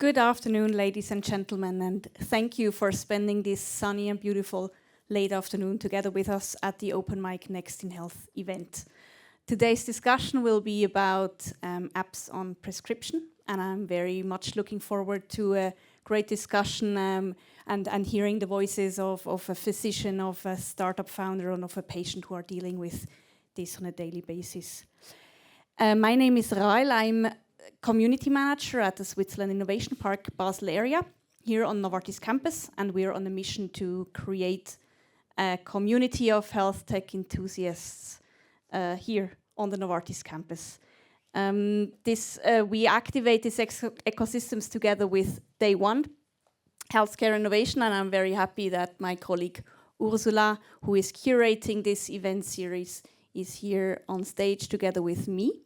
Good afternoon, ladies and gentlemen, and thank you for spending this sunny and beautiful late afternoon together with us at the Open Mic Next in Health event. Today's discussion will be about apps on prescription, and I'm very much looking forward to a great discussion and hearing the voices of a physician, of a startup founder, and of a patient who are dealing with this on a daily basis. My name is Rael. I'm community manager at the Switzerland Innovation Park Basel area here on Novartis campus, and we're on a mission to create a community of health tech enthusiasts here on the Novartis campus. We activate these ecosystems together with Day One Healthcare Innovation, and I'm very happy that my colleague Ursula, who is curating this event series, is here on stage together with me.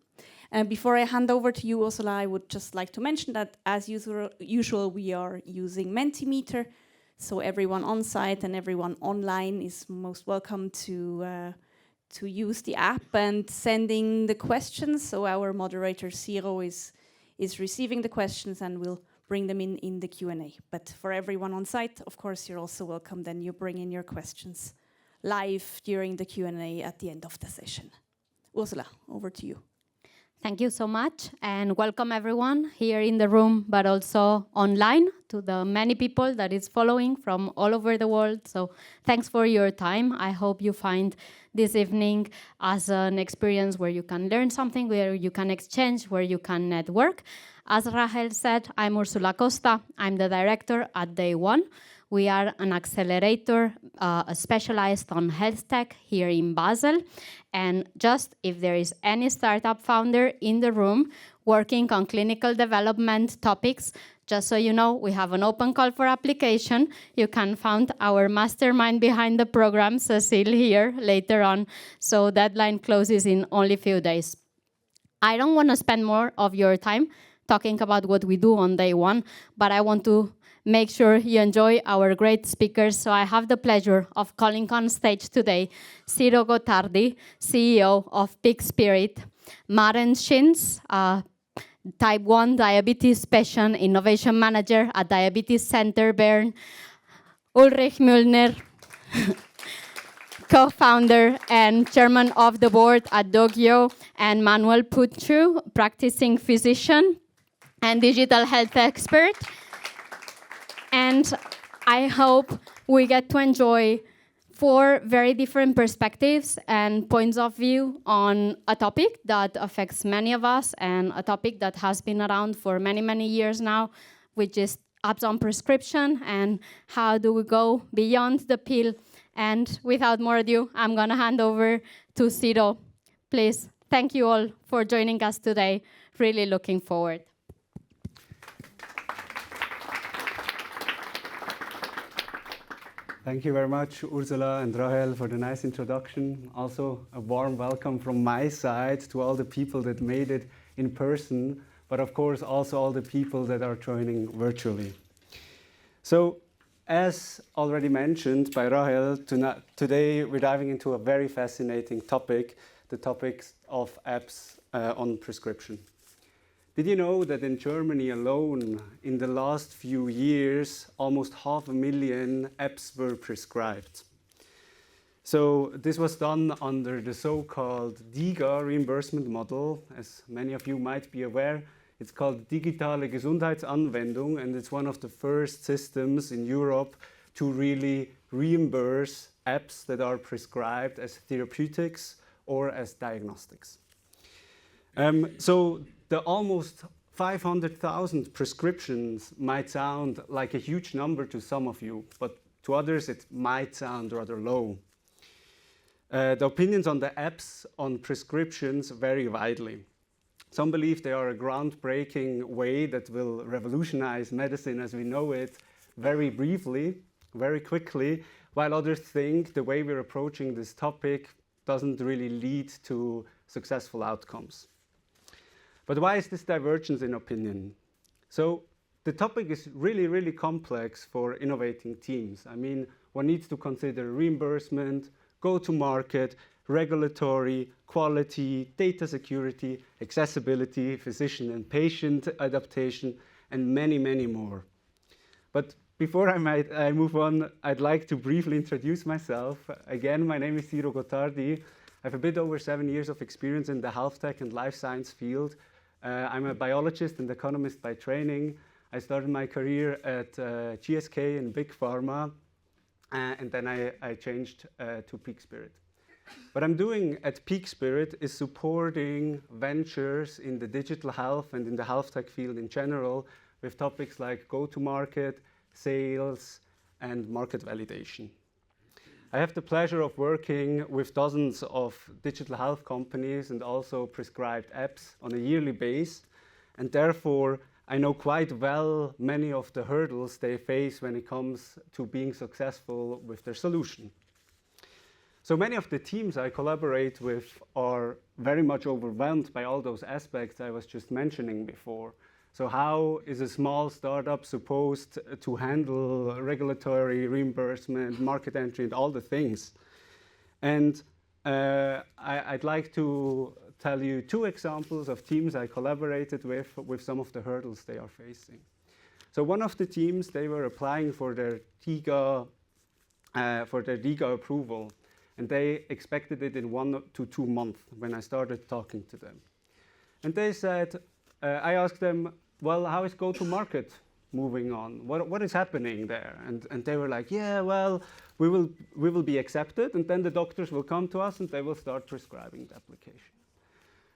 Before I hand over to you, Ursula, I would just like to mention that, as usual, we are using Mentimeter, so everyone on site and everyone online is most welcome to use the app and sending the questions. So our moderator, Zero, is receiving the questions and will bring them in the Q&A. But for everyone on site, of course, you're also welcome. Then you bring in your questions live during the Q&A at the end of the session. Ursula, over to you. Thank you so much, and welcome everyone here in the room, but also online to the many people that is following from all over the world. So thanks for your time. I hope you find this evening as an experience where you can learn something, where you can exchange, where you can network. As Rahel said, I'm Ursula Costa. I'm the director at Day One. We are an accelerator specialized on health tech here in Basel. And just if there is any startup founder in the room working on clinical development topics, just so you know, we have an open call for application. You can find our mastermind behind the program, Cecile, here later on. So deadline closes in only a few days. I don't want to spend more of your time talking about what we do on Day One, but I want to make sure you enjoy our great speakers. So I have the pleasure of calling on stage today Ciro Gottardi, CEO of Peak Spirit, Maren Schintz, Type 1 Diabetes Patient Innovation Manager at Diabetes Center Bern, Ulrich Müllner, co-founder and chairman of the board at Dogyo, and Manuel Puchu, practicing physician and digital health expert. And I hope we get to enjoy 4 very different perspectives and points of view on a topic that affects many of us and a topic that has been around for many, many years now, which is apps on prescription and how do we go beyond the pill. And without more ado, I'm going to hand over to Ciro. Please, thank you all for joining us today. Really looking forward. Thank you very much, Ursula and Rahel, for the nice introduction. Also, a warm welcome from my side to all the people that made it in person, but of course also all the people that are joining virtually. So, as already mentioned by Rahel, today we're diving into a very fascinating topic, the topic of apps on prescription. Did you know that in Germany alone, in the last few years, almost 500,000 apps were prescribed? So this was done under the so-called DiGA reimbursement model. As many of you might be aware, it's called Digitale Gesundheitsanwendung, and it's one of the first systems in Europe to really reimburse apps that are prescribed as therapeutics or as diagnostics. So the almost 500,000 prescriptions might sound like a huge number to some of you, but to others it might sound rather low. The opinions on the apps on prescriptions vary widely. Some believe they are a groundbreaking way that will revolutionize medicine as we know it very briefly, very quickly, while others think the way we're approaching this topic doesn't really lead to successful outcomes. But why is this divergence in opinion? So the topic is really, really complex for innovating teams. I mean, one needs to consider reimbursement, go-to-market, regulatory, quality, data security, accessibility, physician and patient adaptation, and many, many more. But before I move on, I'd like to briefly introduce myself. Again, my name is Ciro Gottardi. I have a bit over 7 years of experience in the health tech and life science field. I'm a biologist and economist by training. I started my career at GSK in Big Pharma, and then I changed to Peak Spirit. What I'm doing at Peak Spirit is supporting ventures in the digital health and in the health tech field in general with topics like go-to-market, sales, and market validation. I have the pleasure of working with dozens of digital health companies and also prescribed apps on a yearly basis, and therefore I know quite well many of the hurdles they face when it comes to being successful with their solution. So many of the teams I collaborate with are very much overwhelmed by all those aspects I was just mentioning before. So how is a small startup supposed to handle regulatory reimbursement, market entry, and all the things? And I'd like to tell you 2 examples of teams I collaborated with some of the hurdles they are facing. So one of the teams, they were applying for their DIGA approval, and they expected it in 1 to 2 months when I started talking to them. And they said, I asked them, well, how is go-to-market moving on? What is happening there? And they were like, yeah, well, we will be accepted, and then the doctors will come to us and they will start prescribing the application.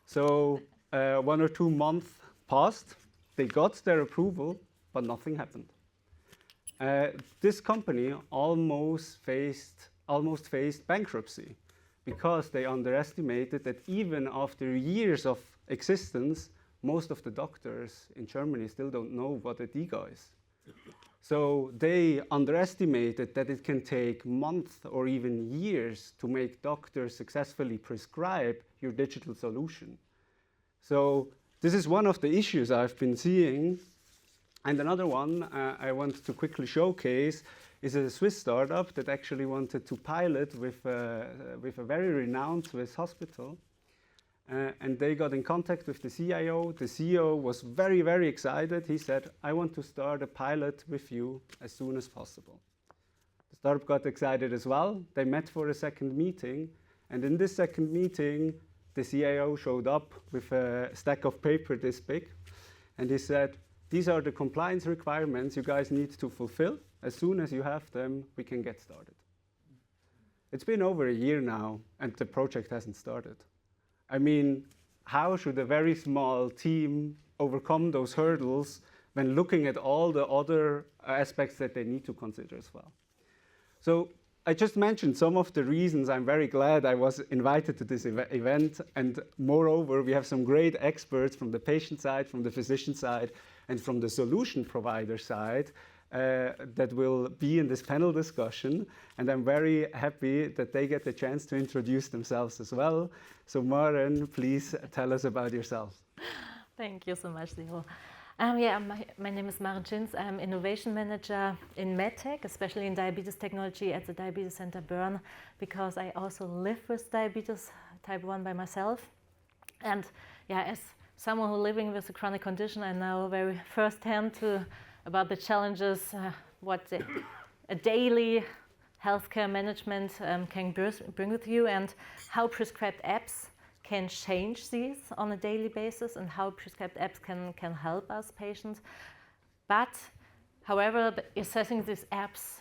So 1 or 2 months passed, they got their approval, but nothing happened. This company almost faced bankruptcy because they underestimated that even after years of existence, most of the doctors in Germany still don't know what a DIGA is. So they underestimated that it can take months or even years to make doctors successfully prescribe your digital solution. So this is one of the issues I've been seeing. And another one I want to quickly showcase is a Swiss startup that actually wanted to pilot with a very renowned Swiss hospital. And they got in contact with the CIO. The CEO was very, very excited. He said, I want to start a pilot with you as soon as possible. The startup got excited as well. They met for a second meeting. And in this second meeting, the CIO showed up with a stack of paper this big. And he said, these are the compliance requirements you guys need to fulfill. As soon as you have them, we can get started. It's been over a year now, and the project hasn't started. I mean, how should a very small team overcome those hurdles when looking at all the other aspects that they need to consider as well? So I just mentioned some of the reasons I'm very glad I was invited to this event. And moreover, we have some great experts from the patient side, from the physician side, and from the solution provider side that will be in this panel discussion. And I'm very happy that they get the chance to introduce themselves as well. So Maren, please tell us about yourself. Thank you so much, Ciro. My name is Maren Schins. I'm Innovation Manager in MedTech, especially in diabetes technology at the Diabetes Center Bern, because I also live with diabetes type 1 by myself. And as someone who's living with a chronic condition, I know very firsthand about the challenges, what a daily healthcare management can bring with you, and how prescribed apps can change these on a daily basis, and how prescribed apps can help us patients. But, however, assessing these apps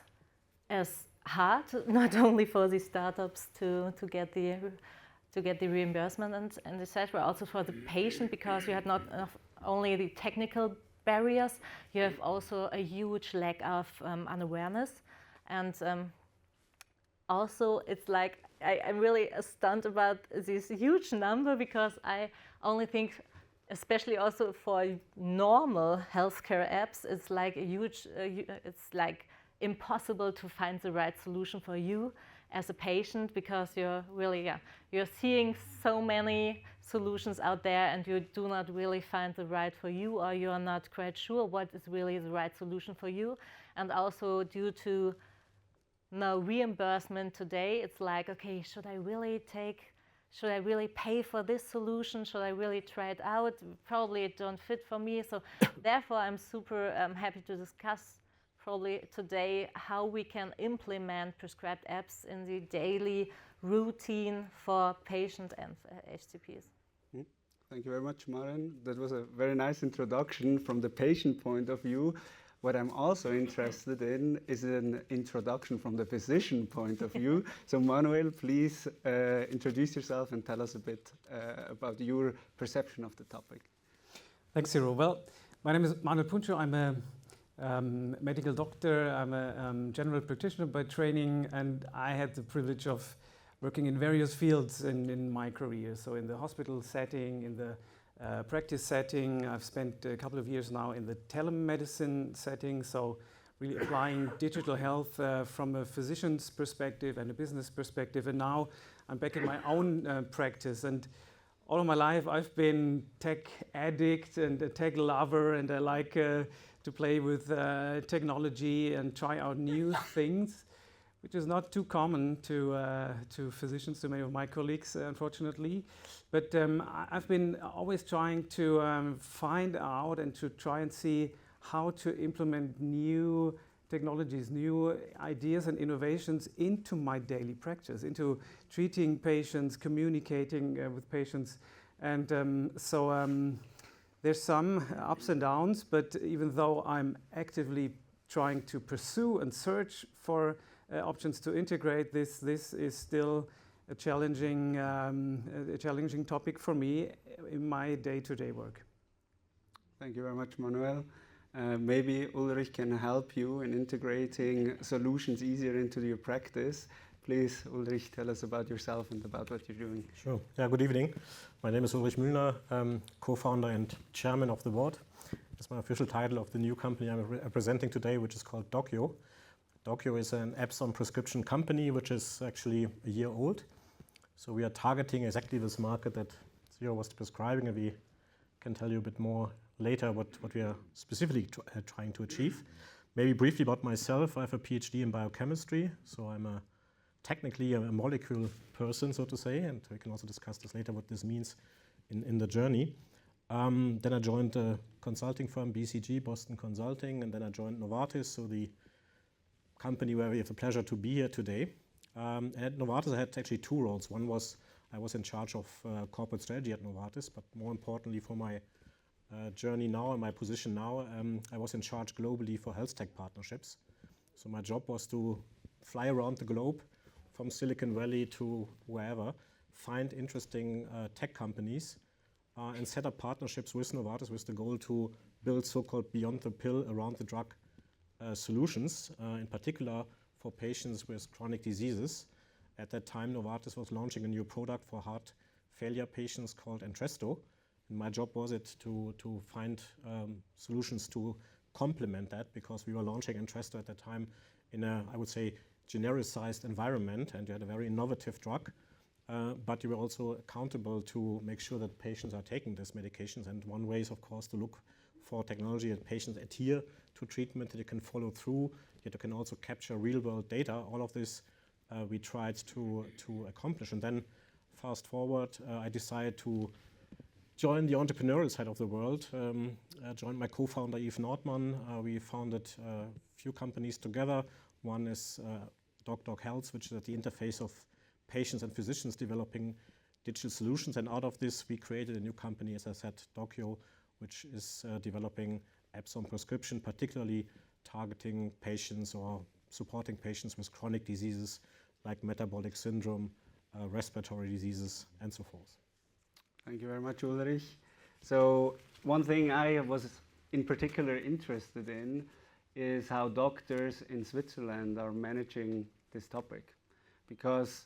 is hard, not only for the startups to get the reimbursement and etc., also for the patient, because you have not only the technical barriers, you have also a huge lack of unawareness. And also, it's like I'm really stunned about this huge number, because I only think, especially also for normal healthcare apps, it's like a huge, it's like impossible to find the right solution for you as a patient, because you're really, you're seeing so many solutions out there and you do not really find the right for you, or you are not quite sure what is really the right solution for you. And also due to no reimbursement today, it's like, okay, should I really take should I really pay for this solution? Should I really try it out? Probably it don't fit for me. So therefore, I'm super happy to discuss probably today how we can implement prescribed apps in the daily routine for patients and HCPs. Thank you very much, Maren. That was a very nice introduction from the patient point of view. What I'm also interested in is an introduction from the physician point of view. So Manuel, please introduce yourself and tell us a bit about your perception of the topic. Thanks, Cyril. Well, my name is Manuel Puncho. I'm a medical doctor. I'm a general practitioner by training, and I had the privilege of working in various fields in my career. So in the hospital setting, in the practice setting. I've spent a couple of years now in the telemedicine setting, so really applying digital health from a physician's perspective and a business perspective. And now I'm back in my own practice. And all of my life I've been tech addict and a tech lover, and I like to play with technology and try out new things, which is not too common to physicians, to many of my colleagues, unfortunately. But I've been always trying to find out and to try and see how to implement new technologies, new ideas and innovations into my daily practice, into treating patients, communicating with patients. And so there's some ups and downs, but even though I'm actively trying to pursue and search for options to integrate this is still a challenging topic for me in my day-to-day work. Thank you very much, Manuel. Maybe Ulrich can help you in integrating solutions easier into your practice. Please, Ulrich, tell us about yourself and about what you're doing. Sure. Yeah, good evening. My name is Ulrich Müllner, co-founder and chairman of the board. That's my official title of the new company I'm representing today, which is called Docyo. Docyo is an apps on prescription company, which is actually a year old. So we are targeting exactly this market that Cyril was describing, and we can tell you a bit more later what we are specifically trying to achieve. Maybe briefly about myself. I have a PhD in biochemistry, so I'm technically a molecule person, so to say, and we can also discuss this later, what this means in the journey. Then I joined a consulting firm, BCG, Boston Consulting, and then I joined Novartis, so the company where we have the pleasure to be here today. At Novartis, I had actually two roles. One was I was in charge of corporate strategy at Novartis, but more importantly for my journey now and my position now, I was in charge globally for health tech partnerships. So my job was to fly around the globe from Silicon Valley to wherever, find interesting tech companies and set up partnerships with Novartis with the goal to build so-called beyond the pill, around the drug solutions, in particular for patients with chronic diseases. At that time, Novartis was launching a new product for heart failure patients called Entresto. And my job was to find solutions to complement that, because we were launching Entresto at that time in a, I would say, genericized environment, and you had a very innovative drug, but you were also accountable to make sure that patients are taking these medications. And one way is, of course, to look for technology that patients adhere to treatment, that you can follow through, yet you can also capture real-world data. All of this we tried to accomplish. And then fast forward, I decided to join the entrepreneurial side of the world. I joined my co-founder Yves Nordmann. We founded a few companies together. One is Doc Health, which is at the interface of patients and physicians developing digital solutions. And out of this, we created a new company, as I said, Docyo, which is developing apps on prescription, particularly targeting patients or supporting patients with chronic diseases like metabolic syndrome, respiratory diseases, and so forth. Thank you very much, Ulrich. So one thing I was in particular interested in is how doctors in Switzerland are managing this topic. Because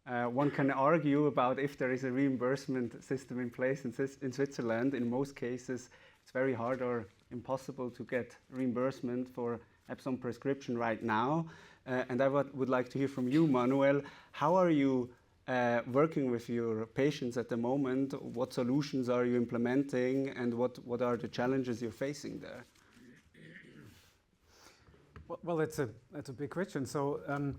one can argue about if there is a reimbursement system in place in Switzerland. In most cases, it's very hard or impossible to get reimbursement for apps on prescription right now. And I would like to hear from you, Manuel. How are you working with your patients at the moment? What solutions are you implementing, and what are the challenges you're facing there? Well, that's a big question. So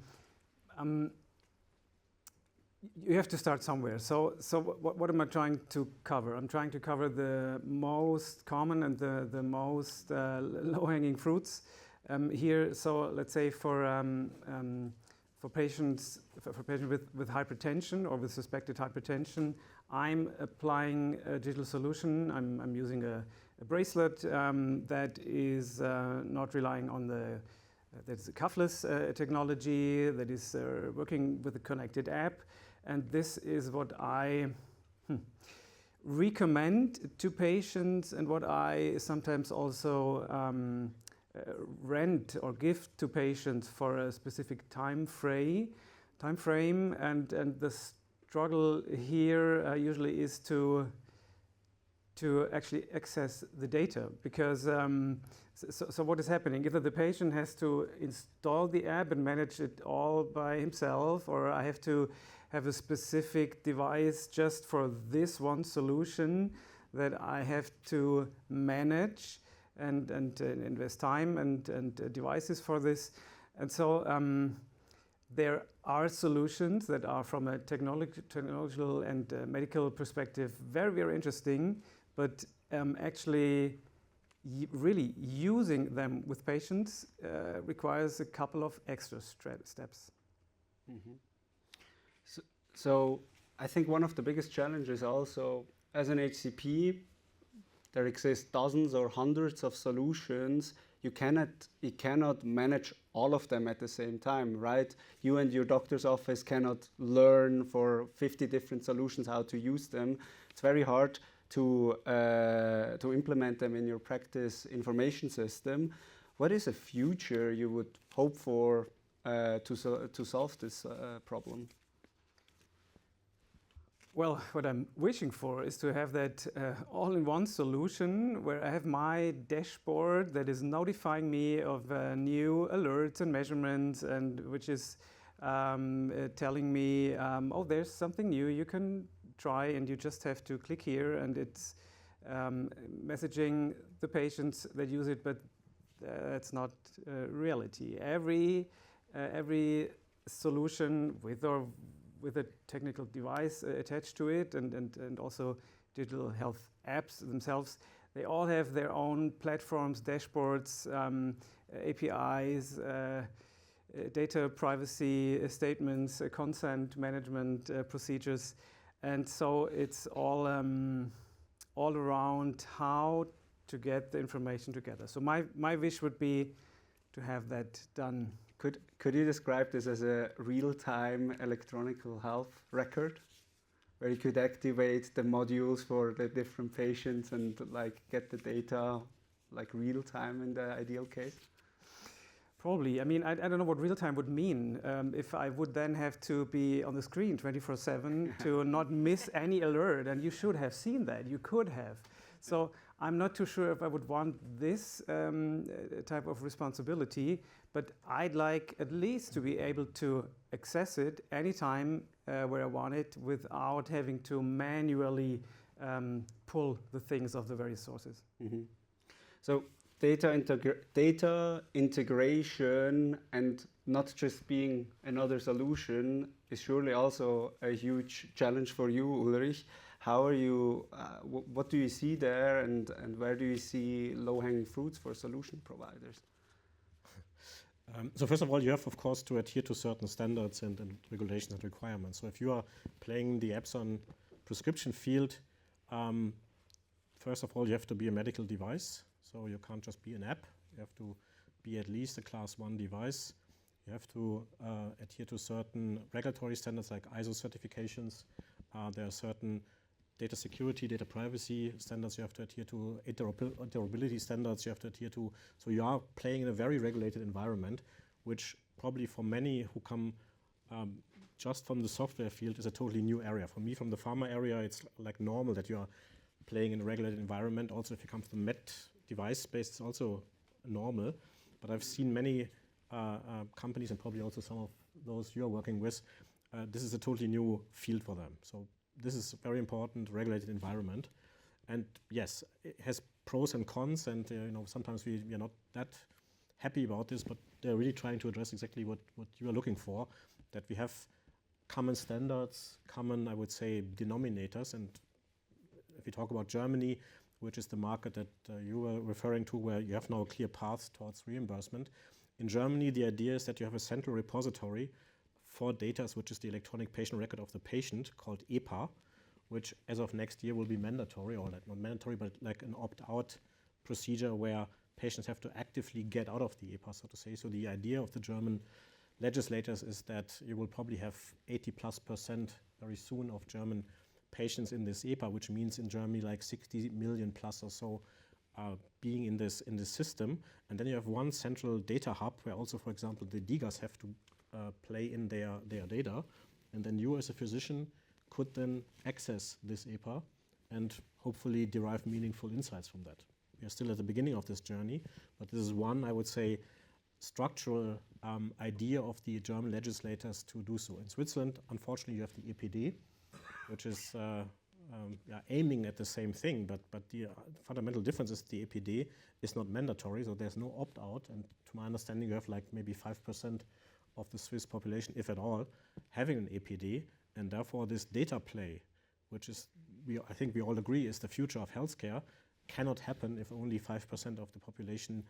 you have to start somewhere. So what am I trying to cover? I'm trying to cover the most common and the most low-hanging fruits here. So let's say for patients with hypertension or with suspected hypertension, I'm applying a digital solution. I'm using a bracelet that is not relying on that's a cuffless technology, that is working with a connected app. And this is what I recommend to patients and what I sometimes also rent or gift to patients for a specific time frame. And the struggle here usually is to actually access the data, because so what is happening? Either the patient has to install the app and manage it all by himself, or I have to have a specific device just for this one solution that I have to manage and invest time and devices for this. And so there are solutions that are, from a technological and medical perspective, very, very interesting, but actually really using them with patients requires a couple of extra steps. Mm-hmm. So I think one of the biggest challenges also, as an HCP, there exist dozens or hundreds of solutions. You cannot manage all of them at the same time, right? You and your doctor's office cannot learn for 50 different solutions how to use them. It's very hard to implement them in your practice information system. What is a future you would hope for to solve this problem? Well, what I'm wishing for is to have that all-in-one solution where I have my dashboard that is notifying me of new alerts and measurements, and which is telling me, oh, there's something new you can try, and you just have to click here, and it's messaging the patients that use it, but that's not reality. Every solution with a technical device attached to it, and also digital health apps themselves, they all have their own platforms, dashboards, APIs, data privacy statements, consent management procedures, and so it's all around how to get the information together. So my wish would be to have that done. Could you describe this as a real-time electronic health record, where you could activate the modules for the different patients and like get the data like real-time in the ideal case? Probably. I mean, I don't know what real-time would mean. If I would then have to be on the screen 24/7 to not miss any alert, and you should have seen that. You could have. So I'm not too sure if I would want this type of responsibility, but I'd like at least to be able to access it anytime where I want it without having to manually pull the things of the various sources. Mm-hmm. So data integration and not just being another solution is surely also a huge challenge for you, Ulrich. How are you, what do you see there, and where do you see low-hanging fruits for solution providers? So first of all, you have, of course, to adhere to certain standards and regulations and requirements. So if you are playing the apps on prescription field, first of all, you have to be a medical device. So you can't just be an app. You have to be at least a Class 1 device. You have to adhere to certain regulatory standards like ISO certifications. There are certain data security, data privacy standards you have to adhere to, interoperability standards you have to adhere to. So you are playing in a very regulated environment, which probably for many who come just from the software field is a totally new area. For me, from the pharma area, it's like normal that you are playing in a regulated environment. Also, if you come from the med device space, it's also normal. But I've seen many companies, and probably also some of those you're working with, this is a totally new field for them. So this is a very important regulated environment, and yes, it has pros and cons, and sometimes we are not that happy about this, but they're really trying to address exactly what you are looking for, that we have common standards, common, I would say, denominators. And if we talk about Germany, which is the market that you were referring to, where you have now a clear path towards reimbursement. In Germany, the idea is that you have a central repository for data, which is the electronic patient record of the patient, called EPA, which as of next year will be mandatory, or not mandatory, but like an opt-out procedure where patients have to actively get out of the EPA, so to say. So the idea of the German legislators is that you will probably have 80+% very soon of German patients in this EPA, which means in Germany like 60 million plus or so being in this system. And then you have one central data hub where also, for example, the DIGAs have to play in their data. And then you as a physician could then access this EPA and hopefully derive meaningful insights from that. We are still at the beginning of this journey, but this is one, I would say, structural idea of the German legislators to do so. In Switzerland, unfortunately, you have the EPD, which is aiming at the same thing, but the fundamental difference is the EPD is not mandatory, so there's no opt-out, and to my understanding, you have like maybe 5% of the Swiss population, if at all, having an EPD, and therefore this data play, which is, I think we all agree, is the future of healthcare, cannot happen if only 5% of the population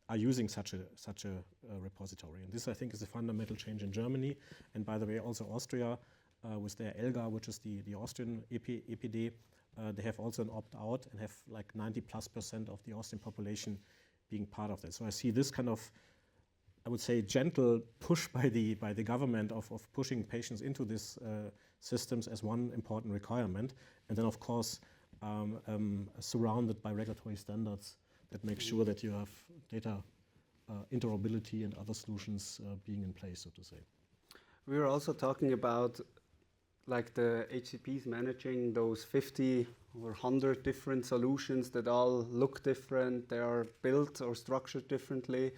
are using such a repository. And this, I think, is a fundamental change in Germany, and by the way, also Austria, with their ELGA, which is the Austrian EPD, they have also an opt-out and have like 90+% of the Austrian population being part of that. So I see this kind of, I would say, gentle push by the government of pushing patients into these systems as one important requirement, and then of course surrounded by regulatory standards that make sure that you have data interoperability and other solutions being in place, so to say. We were also talking about like the HCPs managing those 50 or 100 different solutions that all look different, they are built or structured differently.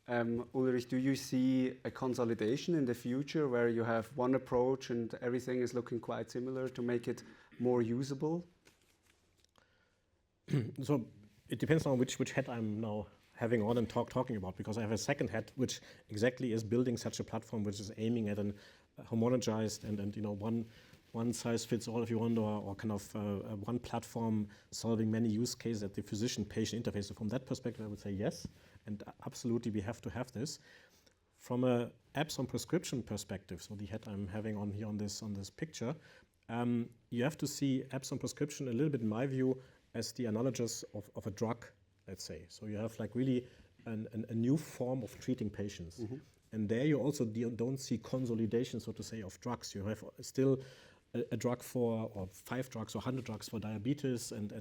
Ulrich, do you see a consolidation in the future where you have one approach and everything is looking quite similar to make it more usable? So it depends on which hat I'm now having on and talking about, because I have a second hat which exactly is building such a platform which is aiming at an homogenized and you know one size fits all, if you want, or kind of one platform solving many use cases at the physician-patient interface. So from that perspective, I would say yes, and absolutely we have to have this. From a apps on prescription perspective, so the hat I'm having on here on this picture, you have to see apps on prescription a little bit, in my view, as the analogus of a drug, let's say. So you have like really a new form of treating patients. Mm-hmm. And there you also don't see consolidation, so to say, of drugs. You have still a drug for, or 5 drugs or 100 drugs for diabetes and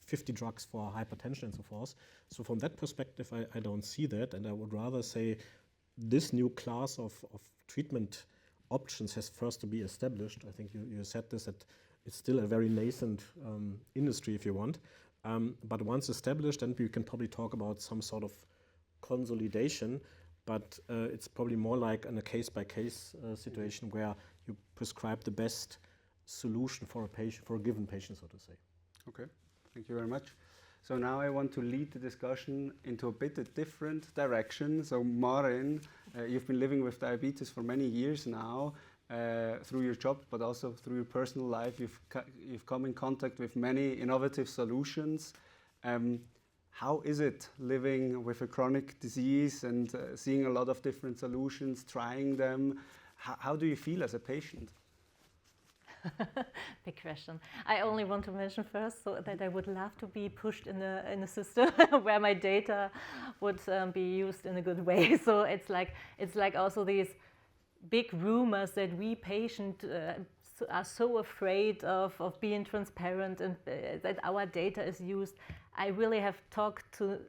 50 drugs for hypertension and so forth. So from that perspective, I don't see that. And I would rather say this new class of treatment options has first to be established. I think you said this, that it's still a very nascent industry, if you want. But once established, then we can probably talk about some sort of consolidation. But it's probably more like in a case-by-case situation where you prescribe the best solution for a patient, for a given patient, so to say. Okay, thank you very much. So now I want to lead the discussion into a bit of different direction. So Maren, you've been living with diabetes for many years now, through your job, but also through your personal life. You've come in contact with many innovative solutions. How is it living with a chronic disease and seeing a lot of different solutions, trying them? How do you feel as a patient? Big question. I only want to mention first that I would love to be pushed in a system where my data would be used in a good way. So it's like also these big rumors that we patients are so afraid of being transparent and that our data is used. I really have talked to,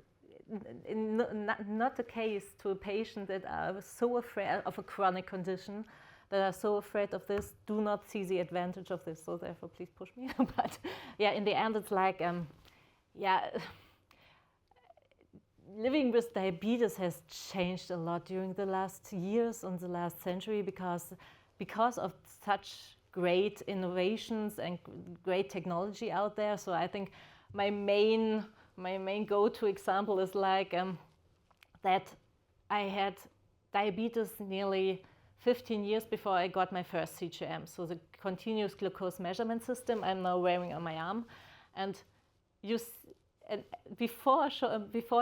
not the case, to a patient that are so afraid of a chronic condition, that are so afraid of this, do not see the advantage of this. So therefore, please push me. But yeah, in the end, it's like, living with diabetes has changed a lot during the last years and the last century because of such great innovations and great technology out there. So I think my main go-to example is like that I had diabetes nearly 15 years before I got my first CGM. So the continuous glucose measurement system I'm now wearing on my arm. And before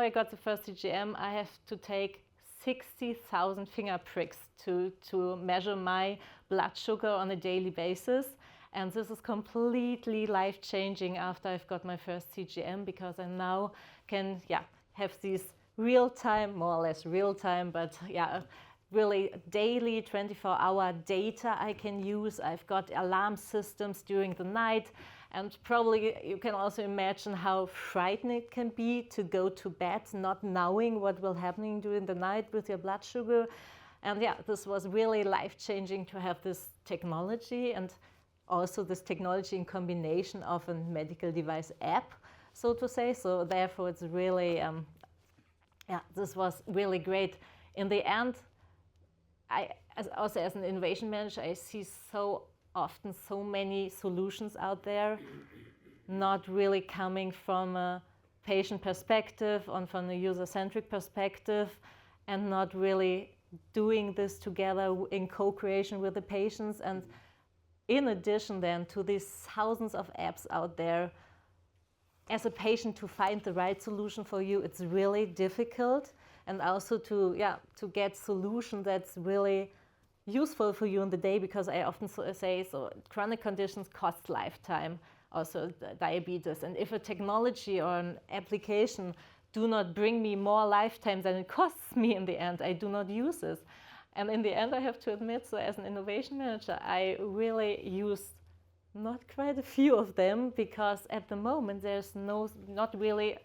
I got the first CGM, I have to take 60,000 finger pricks to measure my blood sugar on a daily basis. And this is completely life-changing after I've got my first CGM, because I now can have these real-time, more or less real-time, but really daily 24-hour data I can use. I've got alarm systems during the night. And probably you can also imagine how frightening it can be to go to bed not knowing what will happen during the night with your blood sugar. And this was really life-changing to have this technology, and also this technology in combination of a medical device app, so to say. So therefore it's really, this was really great. In the end, as an innovation manager, I see so often so many solutions out there, not really coming from a patient perspective or from a user-centric perspective, and not really doing this together in co-creation with the patients. And in addition then to these thousands of apps out there, as a patient to find the right solution for you, it's really difficult. And also to get solution that's really useful for you in the day, because I often say, so chronic conditions cost lifetime, also diabetes. And if a technology or an application do not bring me more lifetime than it costs me in the end, I do not use this. And in the end, I have to admit, so as an innovation manager, I really use not quite a few of them, because at the moment there's not really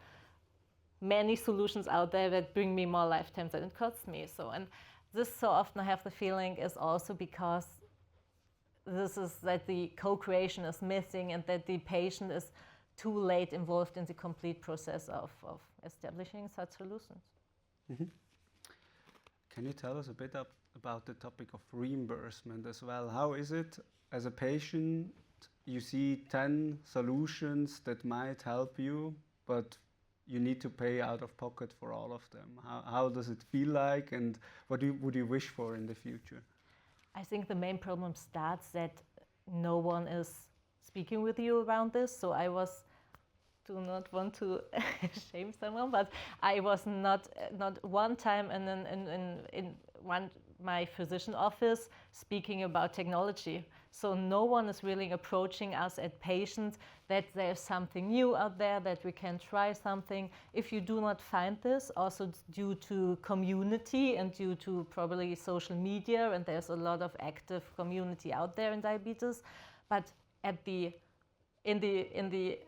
many solutions out there that bring me more lifetime than it costs me. And this, so often I have the feeling, is also because that the co-creation is missing, and that the patient is too late involved in the complete process of establishing such solutions. Mm-hmm. Can you tell us a bit about the topic of reimbursement as well? How is it, as a patient, you see 10 solutions that might help you, but you need to pay out of pocket for all of them? How does it feel like, and what would you wish for in the future? I think the main problem starts that no one is speaking with you around this. So I do not want to shame someone, but I was not one time in my physician office speaking about technology. So no one is really approaching us as patients that there's something new out there, that we can try something. If you do not find this, also due to community and due to probably social media, and there's a lot of active community out there in diabetes, but in the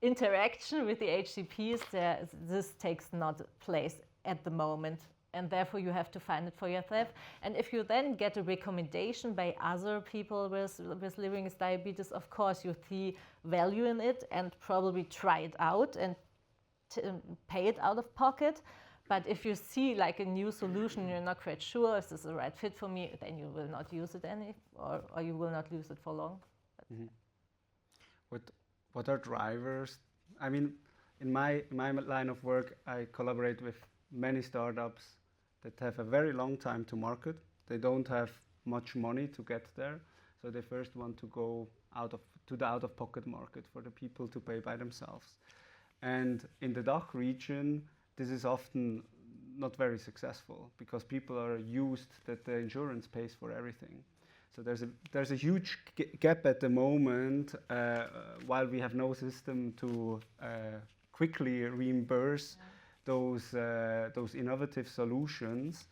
interaction with the HCPs, this takes not place at the moment. And therefore you have to find it for yourself. And if you then get a recommendation by other people with living with diabetes, of course you see value in it and probably try it out and pay it out of pocket. But if you see like a new solution, you're not quite sure if this is the right fit for me, then you will not use it or you will not use it for long. Mm-hmm. What are drivers? I mean, in my line of work, I collaborate with many startups that have a very long time to market. They don't have much money to get there, so they first want to go to the out-of-pocket market for the people to pay by themselves. And in the DACH region, this is often not very successful, because people are used that the insurance pays for everything. So there's a huge gap at the moment, while we have no system to quickly reimburse those innovative solutions.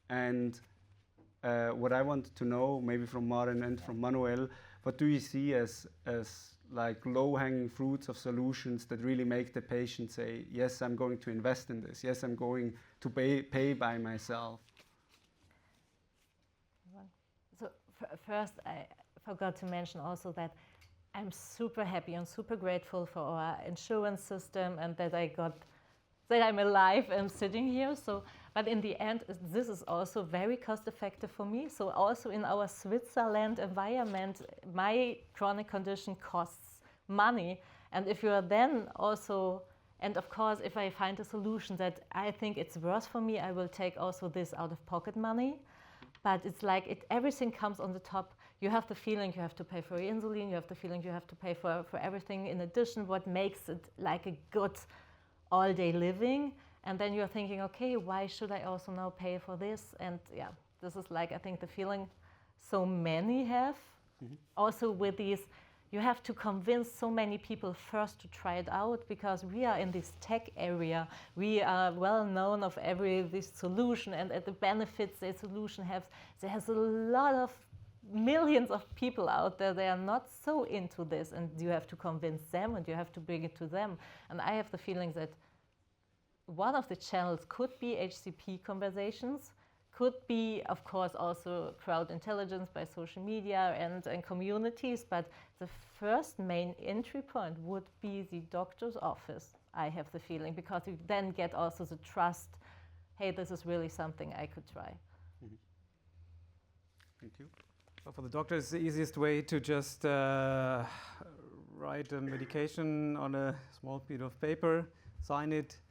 And what I want to know, maybe from Maren and from Manuel, what do you see as like low-hanging fruits of solutions that really make the patient say, yes, I'm going to invest in this, yes, I'm going to pay by myself? So first, I forgot to mention also that I'm super happy and super grateful for our insurance system, and that I'm alive and sitting here. So, but in the end, this is also very cost effective for me. So also in our Switzerland environment, my chronic condition costs money. And if you are then also, and of course, if I find a solution that I think it's worth for me, I will take also this out of pocket money. but it's like everything comes on the top. You have the feeling you have to pay for your insulin, you have the feeling you have to pay for everything in addition, what makes it like a good all-day living. And then you're thinking, okay, why should I also now pay for this? And yeah, this is like, I think the feeling so many have. Also with these, you have to convince so many people first to try it out, because we are in this tech area. We are well known of this solution and the benefits the solution has. There's a lot of millions of people out there, they are not so into this, and you have to convince them and you have to bring it to them. And I have the feeling that one of the channels could be HCP conversations, could be, of course, also crowd intelligence by social media and communities, but the first main entry point would be the doctor's office, I have the feeling, because you then get also the trust, hey, this is really something I could try. Thank you. So for the doctor, it's the easiest way to just write a medication on a small piece of paper, sign it,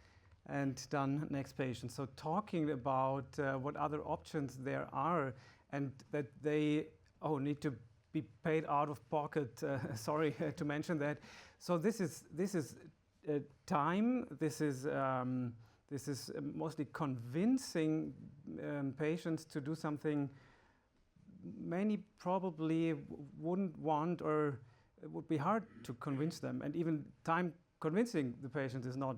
and done, next patient. So talking about what other options there are, and that they need to be paid out of pocket. Sorry to mention that. So this is time. This is mostly convincing patients to do something many probably wouldn't want, or it would be hard to convince them, and even time convincing the patient is not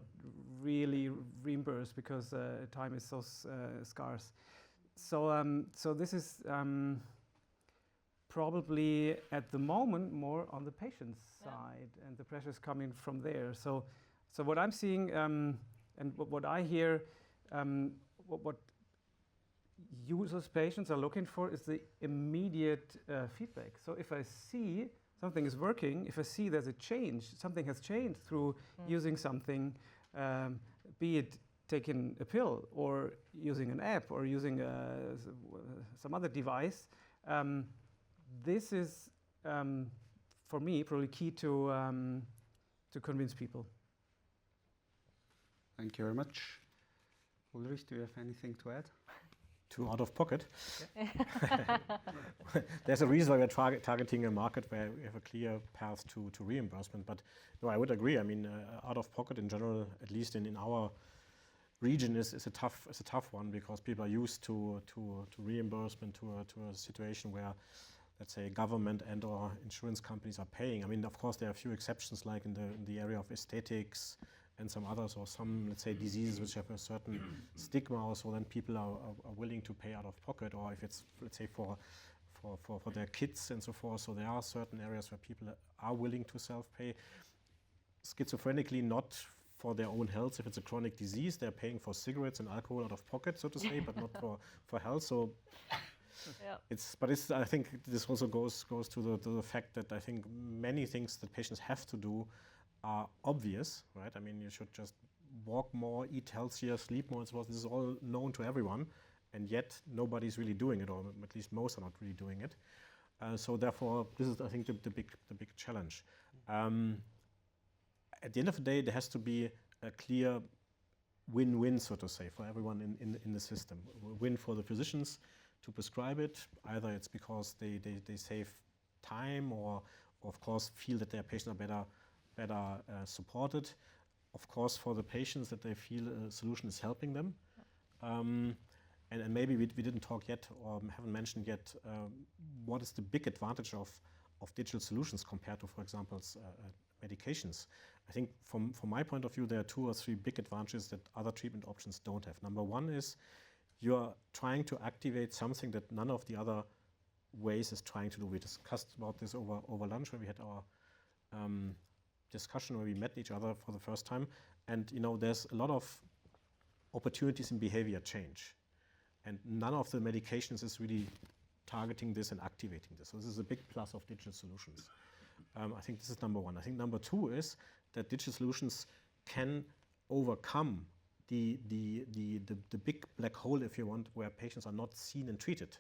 really reimbursed because time is so scarce. So this is probably at the moment more on the patient's side, and the pressure is coming from there. So what I'm seeing and what I hear, what users, patients are looking for is the immediate feedback. So if I see something is working, if I see there's a change, something has changed through using something, be it taking a pill or using an app or using some other device, this is, for me, probably key to convince people. Thank you very much. Ulrich, do you have anything to add? To out of pocket. There's a reason why we're targeting a market where we have a clear path to reimbursement. But no, I would agree. I mean, out of pocket in general, at least in our region, is a tough one, because people are used to reimbursement, to a situation where, let's say, government and or insurance companies are paying. I mean, of course, there are a few exceptions, like in the area of aesthetics and some others, or some, let's say, diseases which have a certain stigma also, then people are willing to pay out of pocket, or if it's, let's say, for their kids and so forth. So there are certain areas where people are willing to self-pay. Schizophrenically, not for their own health. If it's a chronic disease, they're paying for cigarettes and alcohol out of pocket, so to say, but not for health. So I think this also goes to the fact that I think many things that patients have to do are obvious, right? I mean, you should just walk more, eat healthier, sleep more, and so forth. This is all known to everyone, and yet nobody's really doing it, or at least most are not really doing it. So therefore, this is, I think, the big challenge. At the end of the day, there has to be a clear win-win, so to say, for everyone in the system. Win for the physicians to prescribe it. Either it's because they save time, or of course feel that their patients are better supported. Of course, for the patients, that they feel a solution is helping them. And maybe we didn't talk yet, or haven't mentioned yet, what is the big advantage of digital solutions compared to, for example, medications. I think from my point of view, there are 2 or 3 big advantages that other treatment options don't have. Number one is you're trying to activate something that none of the other ways is trying to do. We discussed about this over lunch when we had our discussion where we met each other for the first time. And there's a lot of opportunities in behavior change. And none of the medications is really targeting this and activating this. So this is a big plus of digital solutions. I think this is number one. I think number 2 is that digital solutions can overcome the big black hole, if you want, where patients are not seen and treated.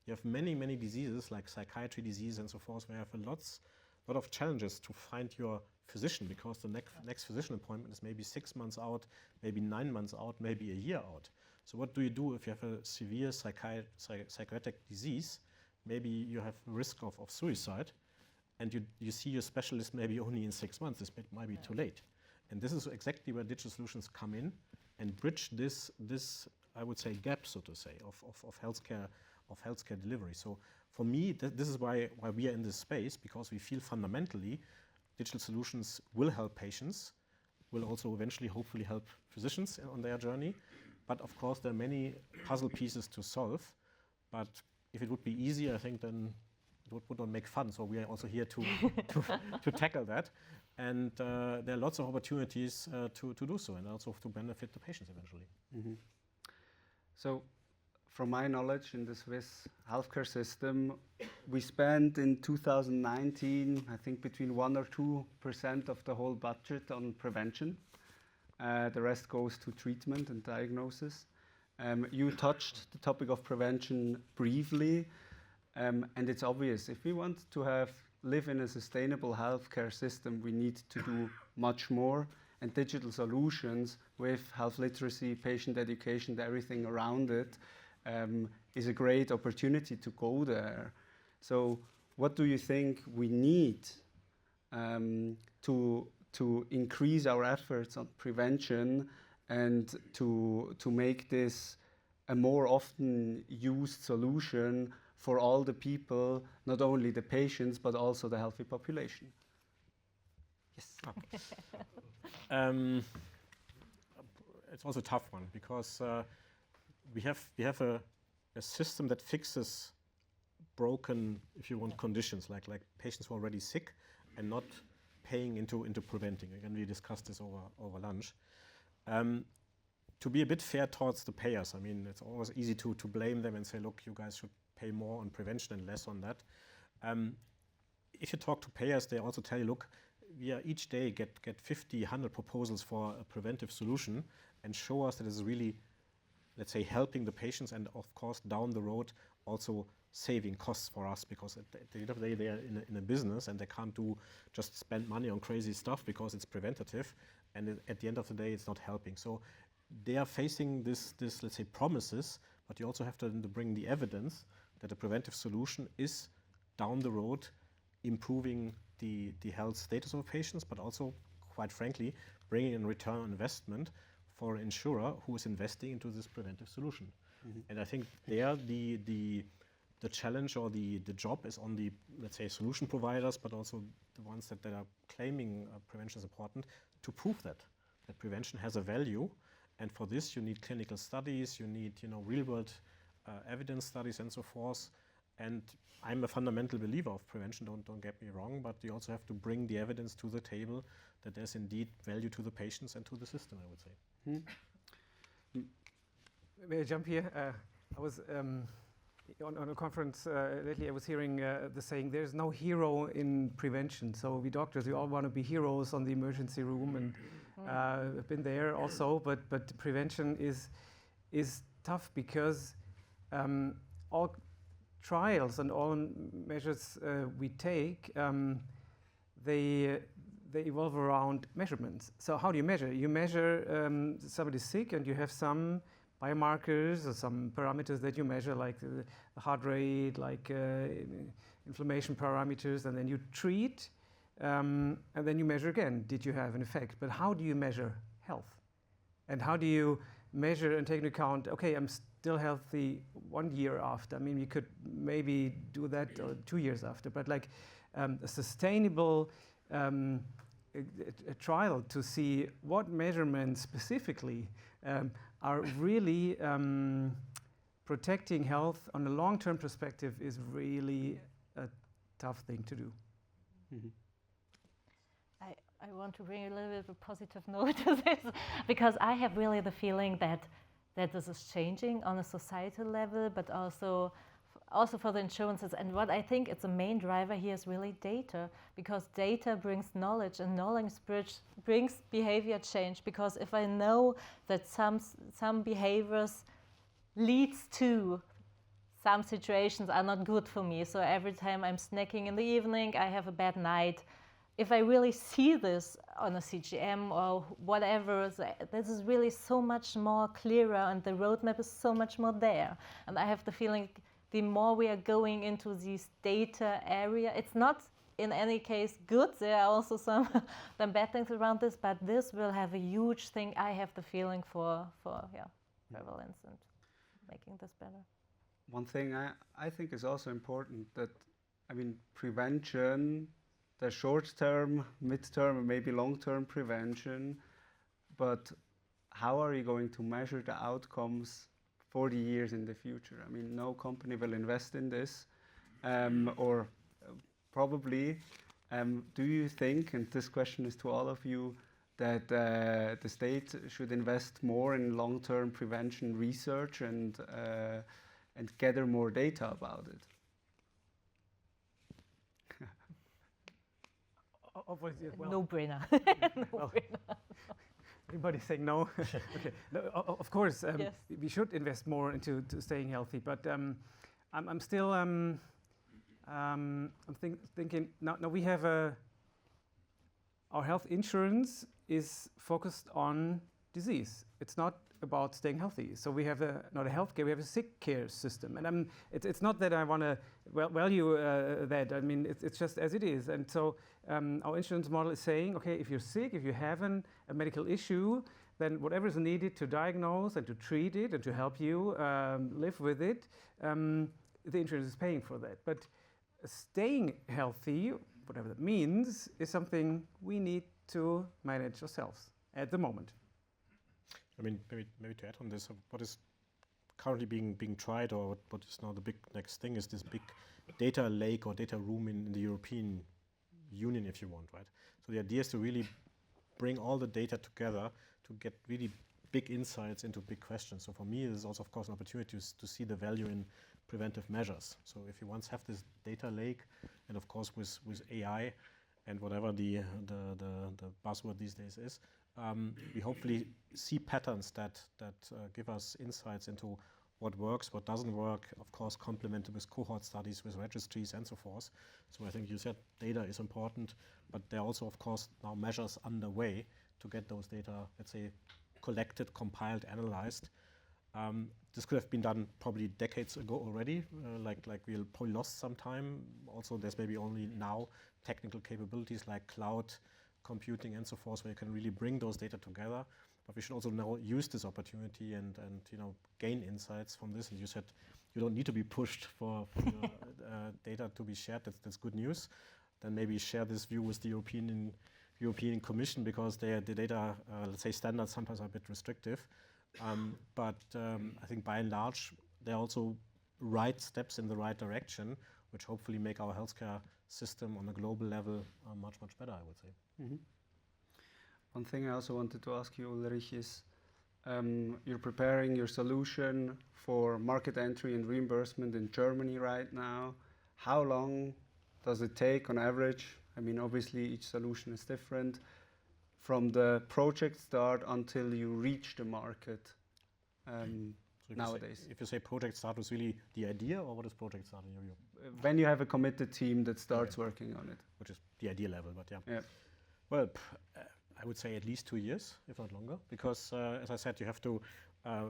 You have many diseases like psychiatry disease and so forth, where you have a lot of challenges to find your physician, because the next physician appointment is maybe 6 months out, maybe 9 months out, maybe a year out. So what do you do if you have a severe psychiatric disease? Maybe you have risk of suicide, and you see your specialist maybe only in 6 months. This might be too late. And this is exactly where digital solutions come in and bridge this I would say, gap, so to say, of healthcare delivery. So for me, this is why we are in this space, because we feel fundamentally digital solutions will help patients, will also eventually hopefully help physicians on their journey. But of course, there are many puzzle pieces to solve. But if it would be easy, I think then it would not make fun. So we are also here to tackle that. And there are lots of opportunities to do so, and also to benefit the patients eventually. Mm-hmm. So, from my knowledge in the Swiss healthcare system, we spent in 2019, I think, between 1 or 2% of the whole budget on prevention. The rest goes to treatment and diagnosis. You touched the topic of prevention briefly, and it's obvious. If we want to live in a sustainable healthcare system, we need to do much more. And digital solutions with health literacy, patient education, everything around it is a great opportunity to go there. So what do you think we need to increase our efforts on prevention and to make this a more often used solution for all the people, not only the patients, but also the healthy population? Yes. It's also a tough one, because we have a system that fixes broken, if you want, conditions, like patients who are already sick and not paying into preventing. Again, we discussed this over lunch. To be a bit fair towards the payers, I mean, it's always easy to blame them and say, look, you guys should pay more on prevention and less on that. If you talk to payers, they also tell you, look, we each day get 50, 100 proposals for a preventive solution, and show us that it's really, let's say, helping the patients, and of course down the road also saving costs for us, because at the end of the day they are in a business and they can't just spend money on crazy stuff because it's preventative, and at the end of the day it's not helping. So they are facing this let's say, promises, but you also have to bring the evidence that a preventive solution is down the road improving the health status of patients, but also, quite frankly, bringing in return on investment for an insurer who is investing into this preventive solution. Mm-hmm. And I think there the challenge or the job is on the, let's say, solution providers, but also the ones that are claiming prevention is important, to prove that prevention has a value. And for this, you need clinical studies, you need real-world evidence studies, and so forth. And I'm a fundamental believer of prevention, don't get me wrong, but you also have to bring the evidence to the table that there's indeed value to the patients and to the system, I would say. May I jump here? I was on a conference lately, I was hearing the saying, there's no hero in prevention. So we doctors, we all want to be heroes on the emergency room, and I've been there also, but prevention is tough, because all trials and all measures we take, they evolve around measurements. So how do you measure? You measure somebody's sick, and you have some biomarkers or some parameters that you measure, like the heart rate, like inflammation parameters, and then you treat, and then you measure again. Did you have an effect? But how do you measure health? And how do you measure and take into account, okay, I'm still healthy 1 year after. I mean, we could maybe do that 2 years after, but like a sustainable a trial to see what measurements specifically are really protecting health on a long-term perspective is really a tough thing to do. Mm-hmm. I want to bring a little bit of a positive note to this, because I have really the feeling that this is changing on a societal level, but also for the insurances. And what I think it's a main driver here is really data, because data brings knowledge, and knowledge brings behavior change. Because if I know that some behaviors leads to some situations are not good for me, so every time I'm snacking in the evening, I have a bad night, if I really see this on a CGM or whatever, this is really so much more clearer and the roadmap is so much more there. And I have the feeling the more we are going into this data area, it's not in any case good. There are also some bad things around this, but this will have a huge thing, I have the feeling, for prevalence and making this better. One thing I think is also important that, I mean, prevention, the short-term, mid-term, and maybe long-term prevention, but how are you going to measure the outcomes 40 years in the future? I mean, no company will invest in this, or probably. Do you think, and this question is to all of you, that the state should invest more in long-term prevention research and gather more data about it? Obviously, well, No-brainer. No-brainer. everybody's saying no. Okay. No, of course, Yes. we should invest more into staying healthy, but I'm still thinking now we have our health insurance is focused on disease. It's not about staying healthy. So we have not a healthcare, we have a sick care system. And it's not that I want to value that. I mean, it's just as it is. And so our insurance model is saying, okay, if you're sick, if you have a medical issue, then whatever is needed to diagnose and to treat it and to help you live with it, the insurance is paying for that. But staying healthy, whatever that means, is something we need to manage ourselves at the moment. I mean, maybe to add on this, what is currently being tried, or what is now the big next thing, is this big data lake or data room in the European Union, if you want, right? So the idea is to really bring all the data together to get really big insights into big questions. So for me, it is also, of course, an opportunity to see the value in preventive measures. So if you once have this data lake, and of course with AI and whatever the buzzword these days is, we hopefully see patterns that give us insights into what works, what doesn't work, of course complemented with cohort studies, with registries and so forth. So I think you said data is important, but there are also, of course, now measures underway to get those data, let's say, collected, compiled, analyzed. This could have been done probably decades ago already, like we'll probably lost some time. Also, there's maybe only now technical capabilities like cloud computing and so forth, where you can really bring those data together. But we should also now use this opportunity and gain insights from this. And you said you don't need to be pushed for data to be shared. That's good news. Then maybe share this view with the European Commission, because the data, let's say, standards sometimes are a bit restrictive. But I think by and large, there are also right steps in the right direction, which hopefully make our healthcare system on a global level much, much better, I would say. Mm-hmm. One thing I also wanted to ask you, Ulrich, is you're preparing your solution for market entry and reimbursement in Germany right now. How long does it take on average? I mean, obviously each solution is different. From the project start until you reach the market nowadays. If you say project start, was really the idea, or what is project start in your view? When you have a committed team that starts working on it. Which is the idea level, but yeah. Well, I would say at least 2 years, if not longer, because as I said, you have to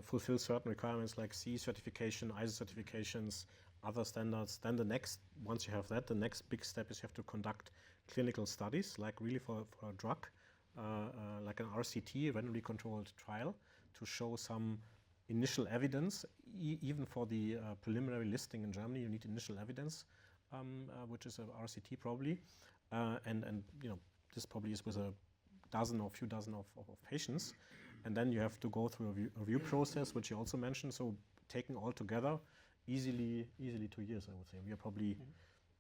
fulfill certain requirements like CE certification, ISO certifications, other standards. Then once you have that, the next big step is you have to conduct clinical studies, like really for a drug, like an RCT, randomly controlled trial, to show some initial evidence. Even for the preliminary listing in Germany, you need initial evidence, which is a RCT probably, and this probably is with a dozen or few dozen of patients, and then you have to go through a review process, which you also mentioned. So taken all together, easily 2 years, I would say. We are probably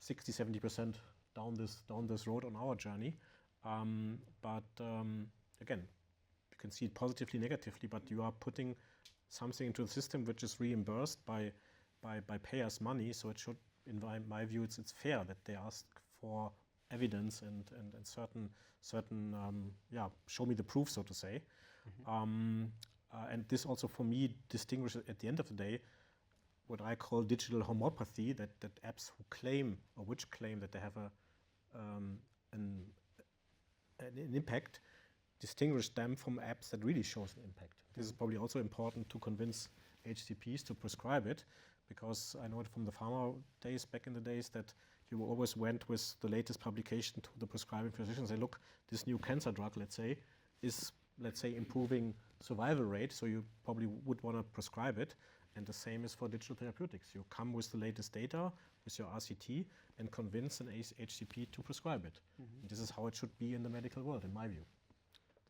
60-70% down this road on our journey. But again, you can see it positively, negatively, but you are putting something into the system which is reimbursed by payers' money. So it should, in my view, it's fair that they ask for evidence and certain show me the proof, so to say. Mm-hmm. And this also, for me, distinguishes at the end of the day what I call digital homeopathy, that apps which claim that they have an impact, distinguish them from apps that really shows an impact. This is probably also important to convince HCPs to prescribe it, because I know it from the pharma days, back in the days, that you always went with the latest publication to the prescribing physician and say, look, this new cancer drug, let's say, is, let's say, improving survival rate, so you probably would want to prescribe it. And the same is for digital therapeutics. You come with the latest data, with your RCT, and convince an HCP to prescribe it. This is how it should be in the medical world, in my view.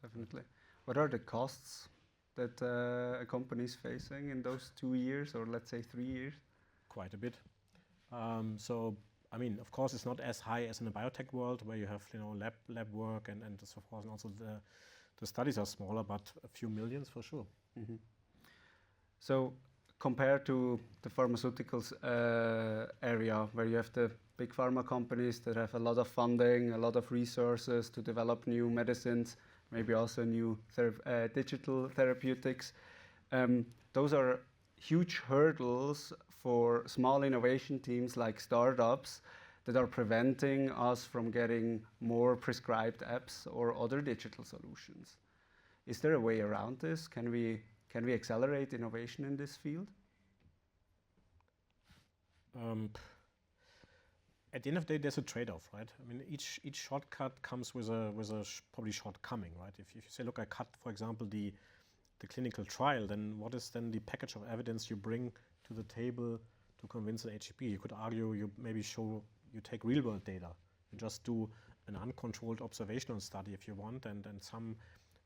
Definitely. What are the costs that a company is facing in those 2 years, or let's say 3 years? Quite a bit. So, I mean, of course, it's not as high as in the biotech world, where you have, lab work and so forth, and also the studies are smaller, but a few millions for sure. So, compared to the pharmaceuticals area, where you have the big pharma companies that have a lot of funding, a lot of resources to develop new medicines, maybe also new digital therapeutics, those are huge hurdles for small innovation teams like startups that are preventing us from getting more prescribed apps or other digital solutions. Is there a way around this? Can we accelerate innovation in this field? At the end of the day, there's a trade-off, right? I mean, each shortcut comes with a probably shortcoming, right? If you say, look, I cut, for example, the clinical trial, then what is then the package of evidence you bring to the table to convince an HCP? You could argue you maybe you take real-world data. You just do an uncontrolled observational study if you want, and some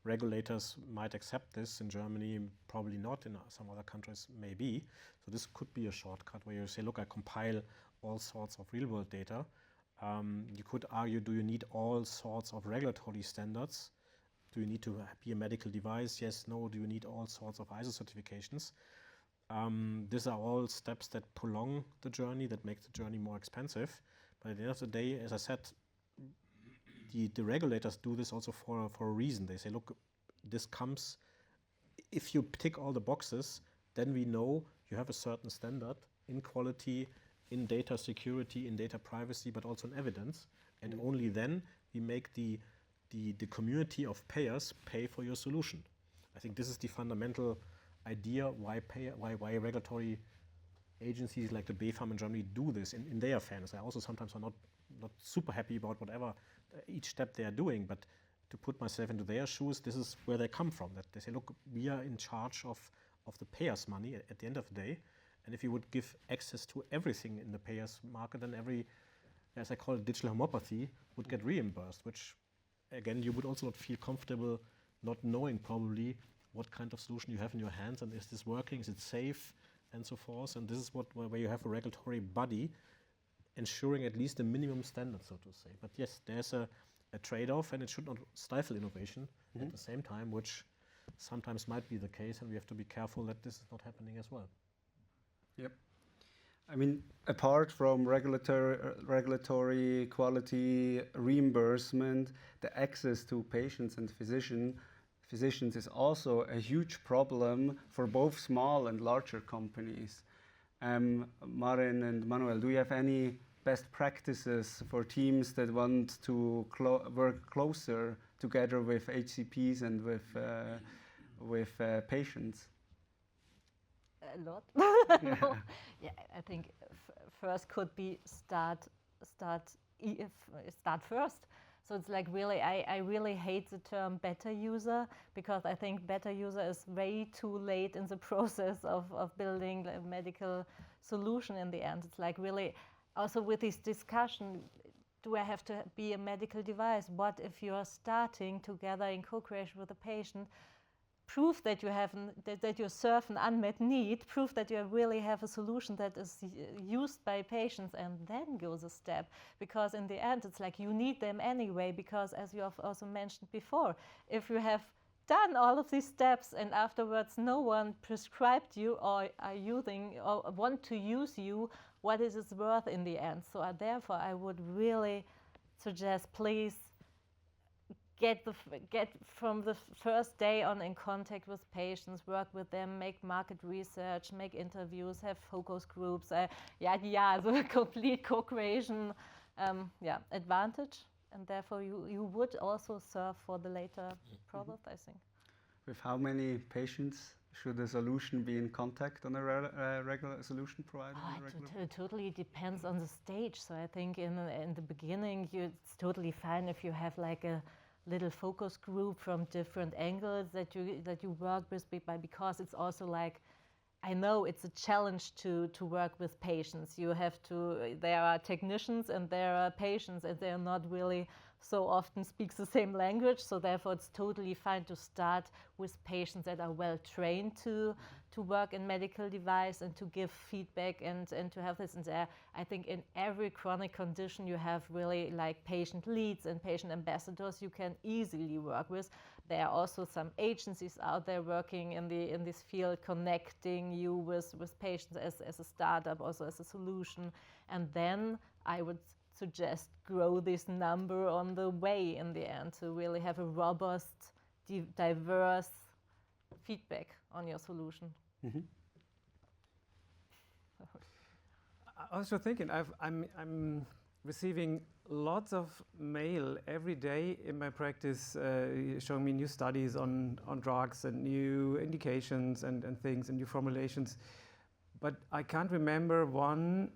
regulators might accept this. In Germany, probably not. In some other countries, maybe. So this could be a shortcut where you say, look, I compile all sorts of real-world data. You could argue, do you need all sorts of regulatory standards? Do you need to be a medical device? Yes, no. Do you need all sorts of ISO certifications? These are all steps that prolong the journey, that make the journey more expensive. But at the end of the day, as I said, the regulators do this also for a reason. They say, look, this comes, if you tick all the boxes, then we know you have a certain standard in quality, in data security, in data privacy, but also in evidence. And only then we make the community of payers pay for your solution. I think this is the fundamental idea why regulatory agencies like the BfArM in Germany do this in their fairness. I also sometimes are not super happy about whatever each step they are doing, but to put myself into their shoes, this is where they come from. That they say, look, we are in charge of the payers' money at the end of the day, and if you would give access to everything in the payers' market, then every, as I call it, digital homeopathy would get reimbursed, which again, you would also not feel comfortable not knowing probably what kind of solution you have in your hands, and is this working, is it safe, and so forth. And this is where you have a regulatory body ensuring at least a minimum standard, so to say. But yes, there's a trade-off, and it should not stifle innovation at the same time, which sometimes might be the case, and we have to be careful that this is not happening as well. Yep. I mean, apart from regulatory quality reimbursement, the access to patients and physicians is also a huge problem for both small and larger companies. Marin and Manuel, do you have any best practices for teams that want to work closer together with HCPs and with patients? A lot. Yeah, I think first could be start first. So it's like really, I really hate the term beta user, because I think beta user is way too late in the process of building a medical solution in the end. It's like really, also with this discussion, do I have to be a medical device? What if you are starting together in co-creation with the patient? Prove that you have that you serve an unmet need, prove that you really have a solution that is used by patients, and then go the step. Because in the end, it's like you need them anyway, because as you have also mentioned before, if you have done all of these steps and afterwards no one prescribed you or are using or want to use you, what is it worth in the end? So therefore, I would really suggest, please, get from the first day on in contact with patients, work with them, make market research, make interviews, have focus groups, so complete co-creation, advantage and therefore you would also serve for the later product, I think. With how many patients should a solution be in contact on a regular solution provider? It totally depends on the stage. So I think in the beginning, it's totally fine if you have like a little focus group from different angles that you work with, because it's also like, I know it's a challenge to work with patients. You have to, there are technicians and there are patients, and they're not really so often speaks the same language. So therefore it's totally fine to start with patients that are well trained to work in medical device and to give feedback and to have this. And there, I think in every chronic condition you have really like patient leads and patient ambassadors you can easily work with. There are also some agencies out there working in this field, connecting you with patients as a startup, also as a solution. And then I would suggest grow this number on the way in the end to really have a robust, diverse feedback on your solution. Mm-hmm. I was just thinking, I'm receiving lots of mail every day in my practice showing me new studies on drugs and new indications and things and new formulations. But I can't remember one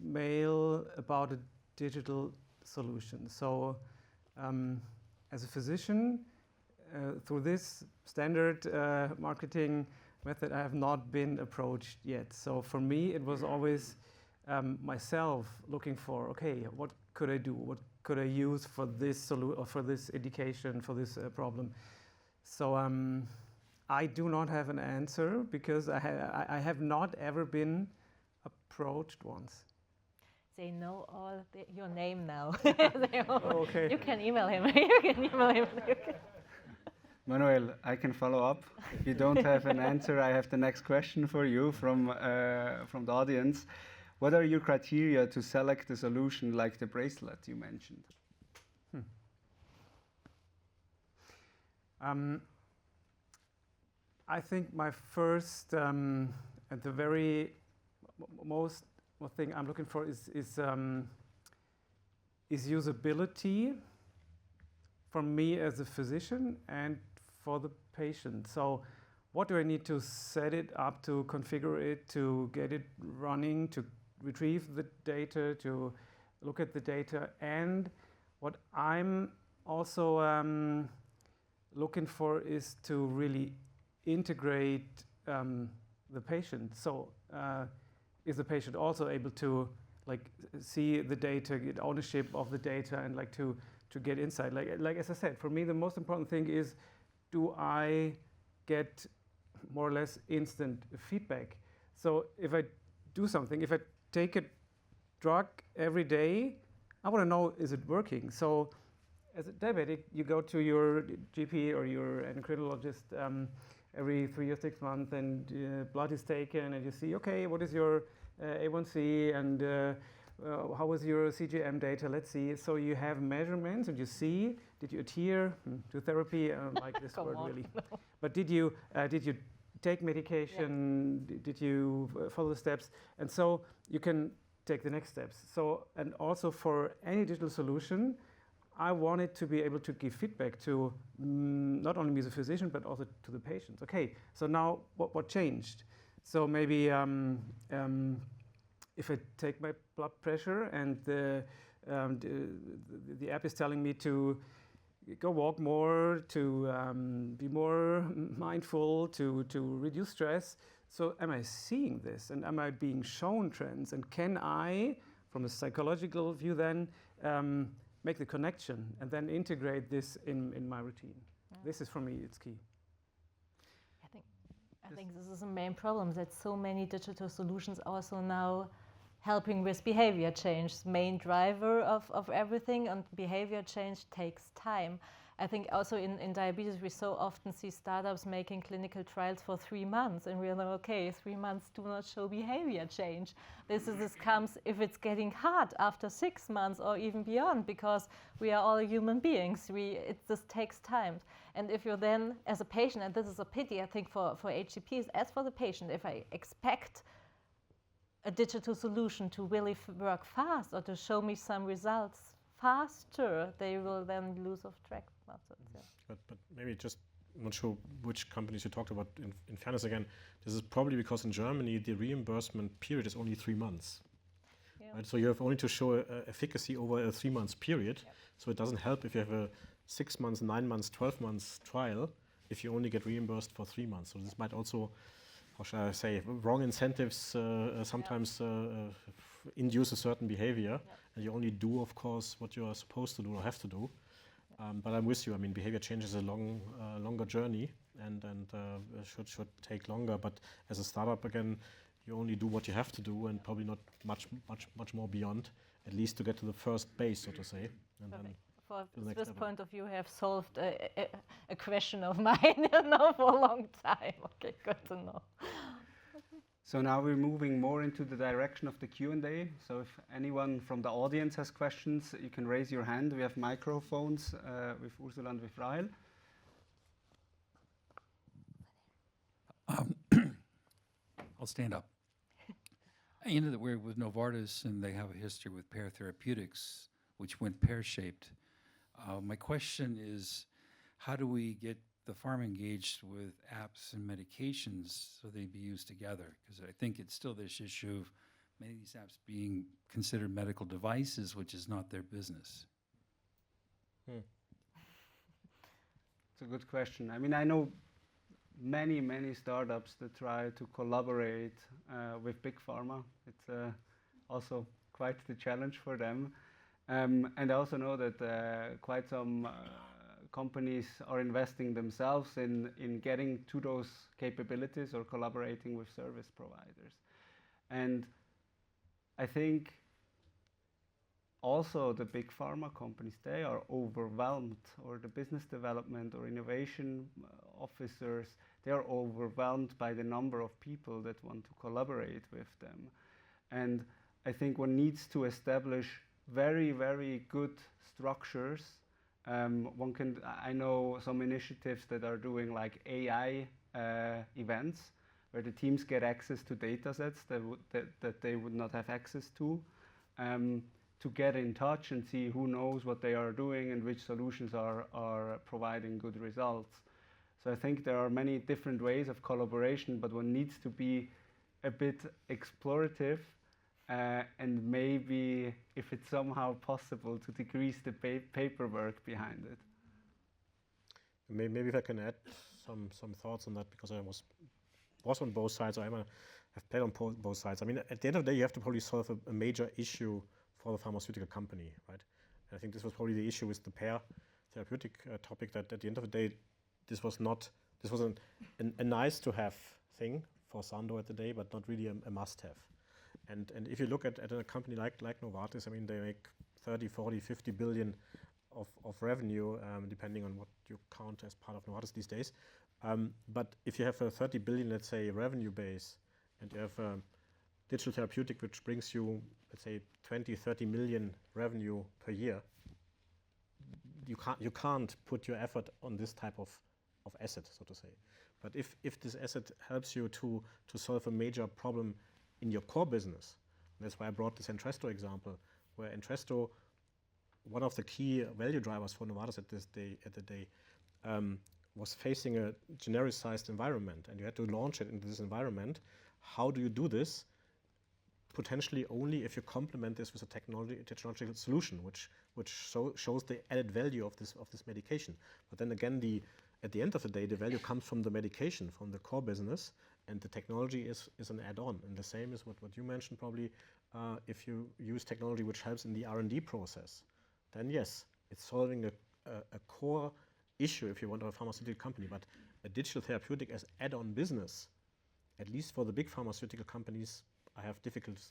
mail about a digital solution. So as a physician, through this standard marketing method, I have not been approached yet. So for me, it was always myself looking for, okay, what could I do? What could I use for this or for this indication, for this problem? So I do not have an answer because I have not ever been approached once. They know all your name now. Okay. You can email him. You can email him. Manuel, I can follow up. If you don't have an answer, I have the next question for you from the audience. What are your criteria to select a solution like the bracelet you mentioned? I think my first and the very most thing I'm looking for is usability for me as a physician and for the patient. So what do I need to set it up, to configure it, to get it running, to retrieve the data, to look at the data? And what I'm also looking for is to really integrate the patient. So is the patient also able to like see the data, get ownership of the data, and like to get insight? Like as I said, for me the most important thing is, do I get more or less instant feedback? So if I do something, if I take a drug every day, I want to know, is it working? So as a diabetic, you go to your GP or your endocrinologist every 3 or 6 months, and blood is taken, and you see, okay, what is your A1C, and how was your CGM data? Let's see. So you have measurements, and you see, did you adhere to therapy? I don't like this word really. But did you take medication? Yeah. Did you follow the steps? And so you can take the next steps. So, and also for any digital solution, I wanted to be able to give feedback to not only me as a physician, but also to the patients. Okay, so now what changed? So maybe if I take my blood pressure and the app is telling me to go walk more, to be more mindful, to reduce stress. So am I seeing this, and am I being shown trends? And can I, from a psychological view then, make the connection and then integrate this in my routine? Yeah. This is, for me, it's key. I think this is the main problem, that so many digital solutions also now helping with behavior change. Main driver of everything, and behavior change takes time. I think also in diabetes we so often see startups making clinical trials for 3 months, and we're like, okay, 3 months do not show behavior change. This comes if it's getting hard after 6 months or even beyond, because we are all human beings. It just takes time. And if you're then, as a patient, and this is a pity I think for HCPs, as for the patient, if I expect a digital solution to really work fast or to show me some results faster they will then lose of track muscles. Yeah. But maybe just, I'm not sure which companies you talked about. In fairness, again, this is probably because in Germany the reimbursement period is only 3 months. Yeah. Right? So you have only to show efficacy over a 3 months period. Yep. So it doesn't help if you have a 6 months, 9 months, 12 months trial if you only get reimbursed for 3 months. So this might also, how shall I say, wrong incentives sometimes induce a certain behavior, and you only do, of course, what you are supposed to do or have to do. But I'm with you. I mean, behavior change is a longer journey, and should take longer. But as a startup, again, you only do what you have to do, and probably not much more beyond, at least to get to the first base, so to say. And then for to the next Swiss level. point of view, have solved a question of mine for a long time. Okay, good to know. So now we're moving more into the direction of the Q&A. So if anyone from the audience has questions, you can raise your hand. We have microphones with Ursula and with Rahel. I'll stand up. You know that we're with Novartis, and they have a history with pear therapeutics, which went pear-shaped. My question is, how do we get the pharma engaged with apps and medications so they be used together? Because I think it's still this issue of many of these apps being considered medical devices, which is not their business. It's a good question. I mean, I know many startups that try to collaborate with big pharma. It's also quite the challenge for them. And I also know that quite some companies are investing themselves in getting to those capabilities or collaborating with service providers. And I think also the big pharma companies, they are overwhelmed, or the business development or innovation officers, they are overwhelmed by the number of people that want to collaborate with them. And I think one needs to establish very good structures. I know some initiatives that are doing like AI events, where the teams get access to data sets that they would not have access to get in touch and see who knows what they are doing and which solutions are providing good results. So I think there are many different ways of collaboration, but one needs to be a bit explorative and maybe, if it's somehow possible, to decrease the paperwork behind it. Maybe if I can add some thoughts on that, because I was on both sides. I have played on both sides. I mean, at the end of the day, you have to probably solve a major issue for the pharmaceutical company, right? And I think this was probably the issue with the pear therapeutic topic, that at the end of the day, this was a nice to have thing for Sando at the day, but not really a must have. And if you look at a company like Novartis, I mean, they make 30, 40, 50 billion of revenue, depending on what you count as part of Novartis these days. But if you have a 30 billion, let's say, revenue base, and you have a digital therapeutic which brings you, let's say, 20, 30 million revenue per year, you can't put your effort on this type of asset, so to say. But if this asset helps you to solve a major problem in your core business, that's why I brought this Entresto example, where Entresto, one of the key value drivers for Novartis at the day, was facing a genericized environment, and you had to launch it into this environment. How do you do this? Potentially only if you complement this with a technological solution, which shows the added value of this medication. But then again, at the end of the day, the value comes from the medication, from the core business, and the technology is an add-on. And the same is what you mentioned probably. If you use technology which helps in the R&D process, then yes, it's solving a core issue if you want a pharmaceutical company. But a digital therapeutic as add-on business, at least for the big pharmaceutical companies, I have difficulty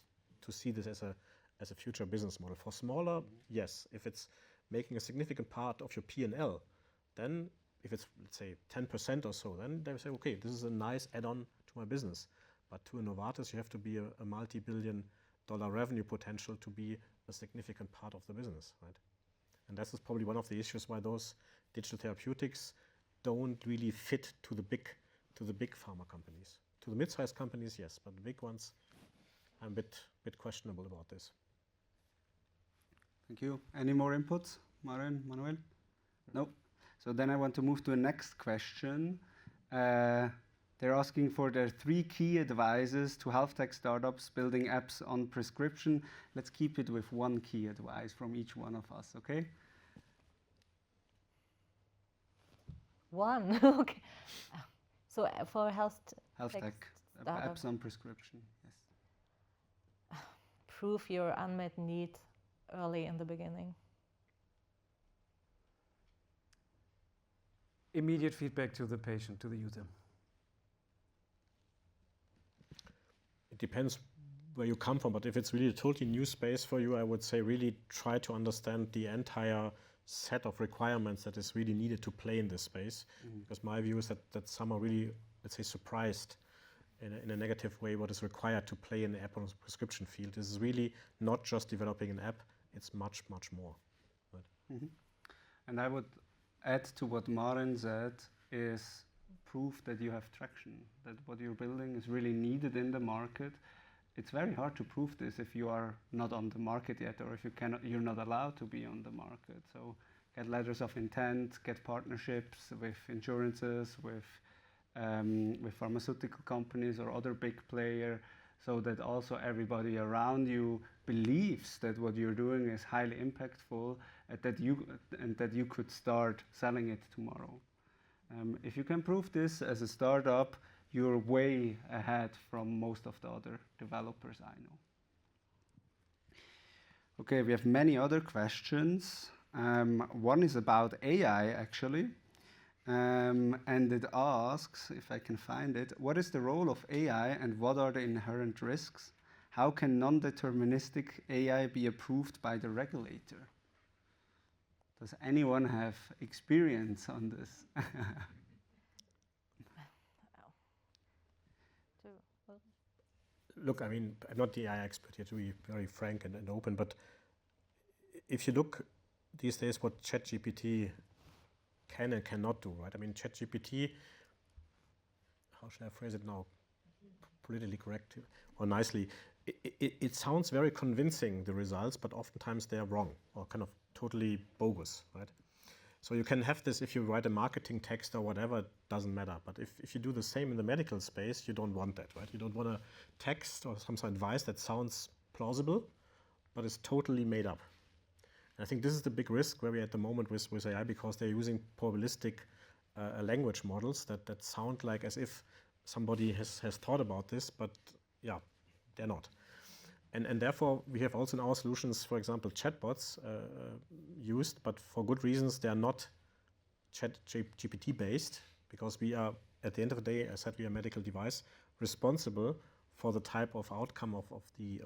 to see this as a future business model. For smaller, yes. If it's making a significant part of your P&L, then if it's, let's say, 10% or so, then they say, okay, this is a nice add-on to my business. But to a Novartis, you have to be a multi-billion-dollar revenue potential to be a significant part of the business, right? And this is probably one of the issues why those digital therapeutics don't really fit to the big pharma companies. To the mid-sized companies, yes, but the big ones, I'm a bit questionable about this. Thank you. Any more inputs, Maren, Manuel? No. So then I want to move to the next question. They're asking for their 3 key advices to health tech startups building apps on prescription. Let's keep it with 1 key advice from each one of us, okay? One, okay. So for health Tech startup. apps on prescription, yes. Prove your unmet need early in the beginning. Immediate feedback to the patient, to the user. It depends where you come from, but if it's really a totally new space for you, I would say really try to understand the entire set of requirements that is really needed to play in this space. Because my view is that some are really, let's say, surprised in a negative way what is required to play in the app on prescription field. This is really not just developing an app, it's much, much more. Right? And I would add to what Maren said is proof that you have traction, that what you're building is really needed in the market. It's very hard to prove this if you are not on the market yet, or if you're not allowed to be on the market. So get letters of intent, get partnerships with insurances, with pharmaceutical companies or other big player, so that also everybody around you believes that what you're doing is highly impactful, and that you could start selling it tomorrow. If you can prove this as a startup, you're way ahead from most of the other developers I know. Okay, we have many other questions. One is about AI, actually. And it asks, if I can find it, what is the role of AI and what are the inherent risks? How can non-deterministic AI be approved by the regulator? Does anyone have experience on this? Look, I mean, I'm not the AI expert here, to be very frank and open, but if you look these days what ChatGPT can and cannot do, right? I mean, ChatGPT, how should I phrase it now? Politically correct or nicely. It sounds very convincing, the results, but oftentimes they are wrong or kind of totally bogus, right? So you can have this if you write a marketing text or whatever, it doesn't matter. But if you do the same in the medical space, you don't want that, right? You don't want a text or some sort of advice that sounds plausible, but is totally made up. And I think this is the big risk where we're at the moment with AI, because they're using probabilistic language models that sound like as if somebody has thought about this, but yeah, they're not. And therefore, we have also in our solutions, for example, chatbots used, but for good reasons. They are not ChatGPT based, because we are, at the end of the day, I said we are a medical device responsible for the type of outcome of the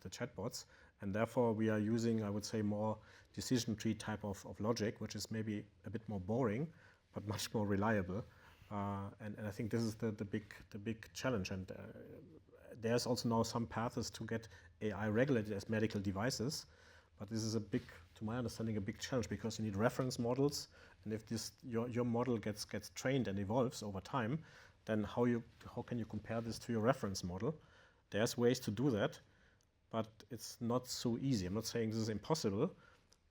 chatbots, and therefore we are using, I would say, more decision tree type of logic, which is maybe a bit more boring, but much more reliable. And I think this is the big challenge. And there's also now some paths to get AI regulated as medical devices, but this is to my understanding, a big challenge, because you need reference models, and if your model gets trained and evolves over time, then how can you compare this to your reference model? There's ways to do that, but it's not so easy. I'm not saying this is impossible,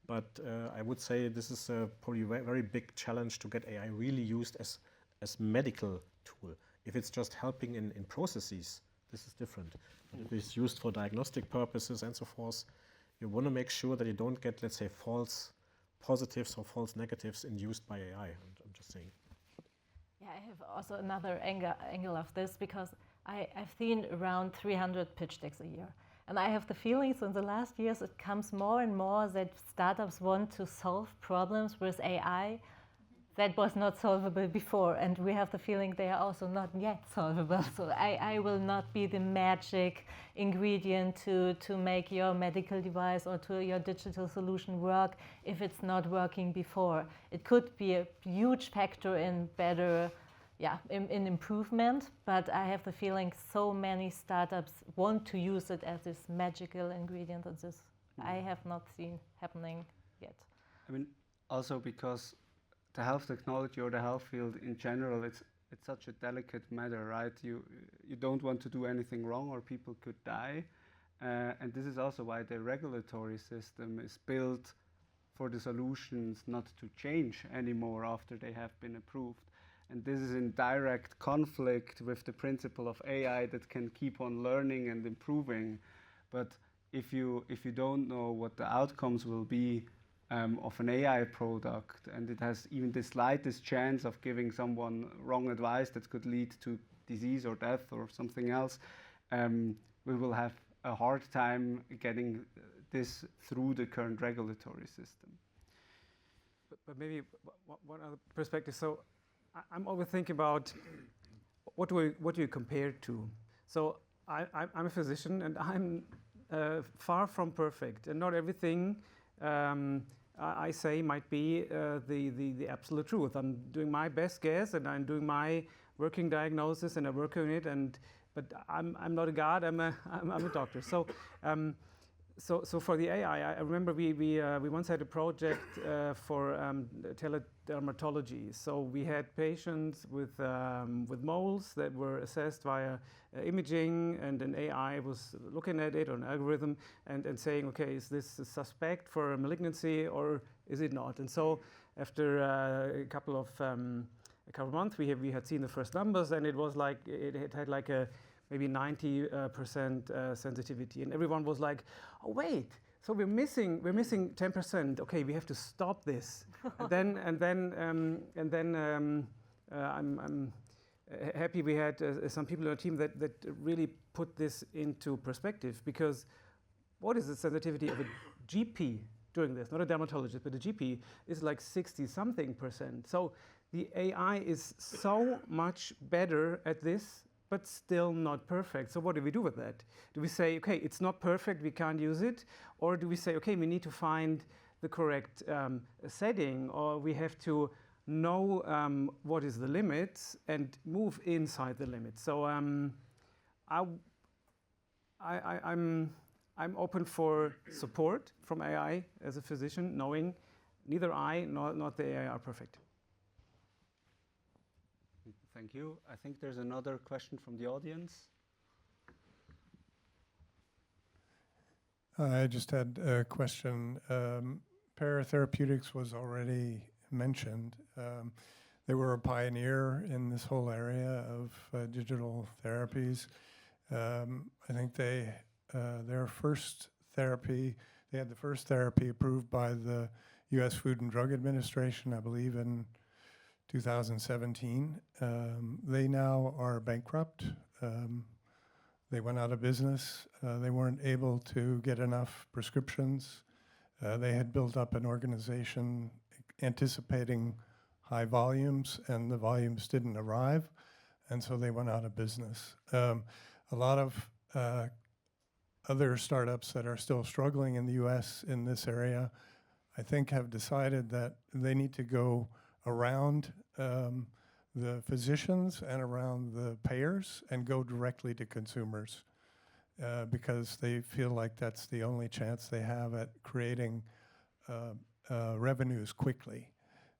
but I would say this is probably a very big challenge to get AI really used as medical tool. If it's just helping in processes, this is different. If it's used for diagnostic purposes and so forth, you want to make sure that you don't get, let's say, false positives or false negatives induced by AI. I'm just saying. Yeah, I have also another angle of this, because I've seen around 300 pitch decks a year. And I have the feeling, so in the last years, it comes more and more that startups want to solve problems with AI that was not solvable before. And we have the feeling they are also not yet solvable. So I will not be the magic ingredient to make your medical device or to your digital solution work if it's not working before. It could be a huge factor in better, in improvement, but I have the feeling so many startups want to use it as this magical ingredient, and this I have not seen happening yet. I mean, also because the health technology or the health field in general, it's such a delicate matter, right? You don't want to do anything wrong, or people could die. And this is also why the regulatory system is built for the solutions not to change anymore after they have been approved. And this is in direct conflict with the principle of AI that can keep on learning and improving. But if you don't know what the outcomes will be of an AI product, and it has even the slightest chance of giving someone wrong advice that could lead to disease or death or something else, we will have a hard time getting this through the current regulatory system. But maybe one other perspective. So I'm always thinking about what do you compare to? So I'm a physician, and I'm far from perfect, and not everything I say might be the absolute truth. I'm doing my best guess, and I'm doing my working diagnosis, and I work on it. But I'm not a god. I'm a doctor. So for the AI, I remember we once had a project for teledermatology. So we had patients with moles that were assessed via imaging, and an AI was looking at it on an algorithm and saying, okay, is this a suspect for a malignancy or is it not? And so after a couple of months, we had seen the first numbers, and it was like it had like a maybe 90% sensitivity, and everyone was like, "Oh wait, so we're missing 10%. Okay, we have to stop this." and then I'm happy we had some people on our team that really put this into perspective, because what is the sensitivity of a GP doing this? Not a dermatologist, but a GP is like 60-something%. So the AI is so much better at this, but still not perfect. So what do we do with that? Do we say, okay, it's not perfect, we can't use it? Or do we say, okay, we need to find the correct setting, or we have to know what is the limits and move inside the limits? So I'm open for support from AI as a physician, knowing neither I nor the AI are perfect. Thank you. I think there's another question from the audience. I just had a question. Paratherapeutics was already mentioned. They were a pioneer in this whole area of digital therapies. I think their first therapy, they had the first therapy approved by the U.S. Food and Drug Administration, I believe, in 2017. They now are bankrupt. They went out of business. They weren't able to get enough prescriptions. They had built up an organization anticipating high volumes, and the volumes didn't arrive, and so they went out of business. A lot of other startups that are still struggling in the US in this area, I think, have decided that they need to go around the physicians and around the payers and go directly to consumers because they feel like that's the only chance they have at creating revenues quickly.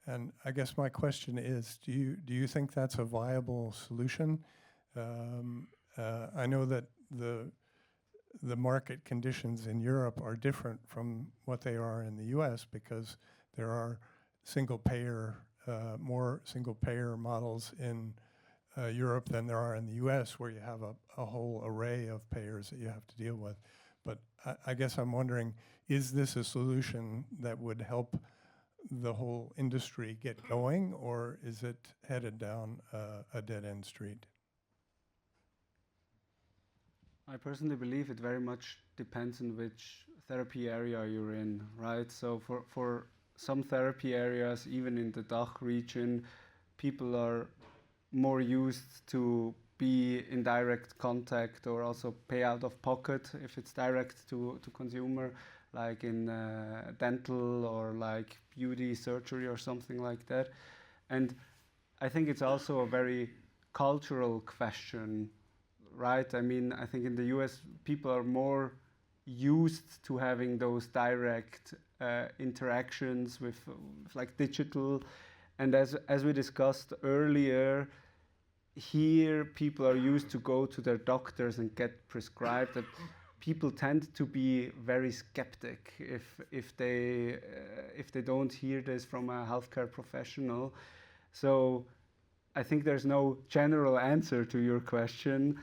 And I guess my question is, do you think that's a viable solution? I know that the market conditions in Europe are different from what they are in the US because there are more single payer models in Europe than there are in the US, where you have a whole array of payers that you have to deal with. But I guess I'm wondering, is this a solution that would help the whole industry get going, or is it headed down a dead-end street? I personally believe it very much depends on which therapy area you're in, right? So for some therapy areas, even in the DACH region, people are more used to be in direct contact or also pay out of pocket if it's direct to consumer, like in dental or like beauty surgery or something like that. And I think it's also a very cultural question, right? I mean, I think in the US, people are more used to having those direct interactions with like digital. And as we discussed earlier, here people are used to go to their doctors and get prescribed a people tend to be very skeptic if they don't hear this from a healthcare professional. So I think there's no general answer to your question,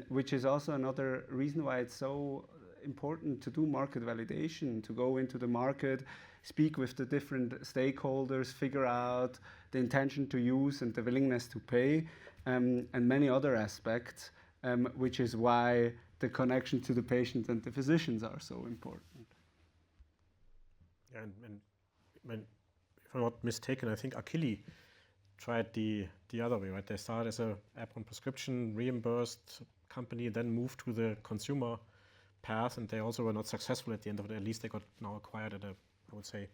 which is also another reason why it's so important to do market validation, to go into the market, speak with the different stakeholders, figure out the intention to use and the willingness to pay, and many other aspects, which is why the connection to the patient and the physicians are so important. And if I'm not mistaken, I think Achille tried the other way, right? They started as a app on prescription, reimbursed company, then moved to the consumer path, and they also were not successful at the end of it. At least they got now acquired at a, I would say,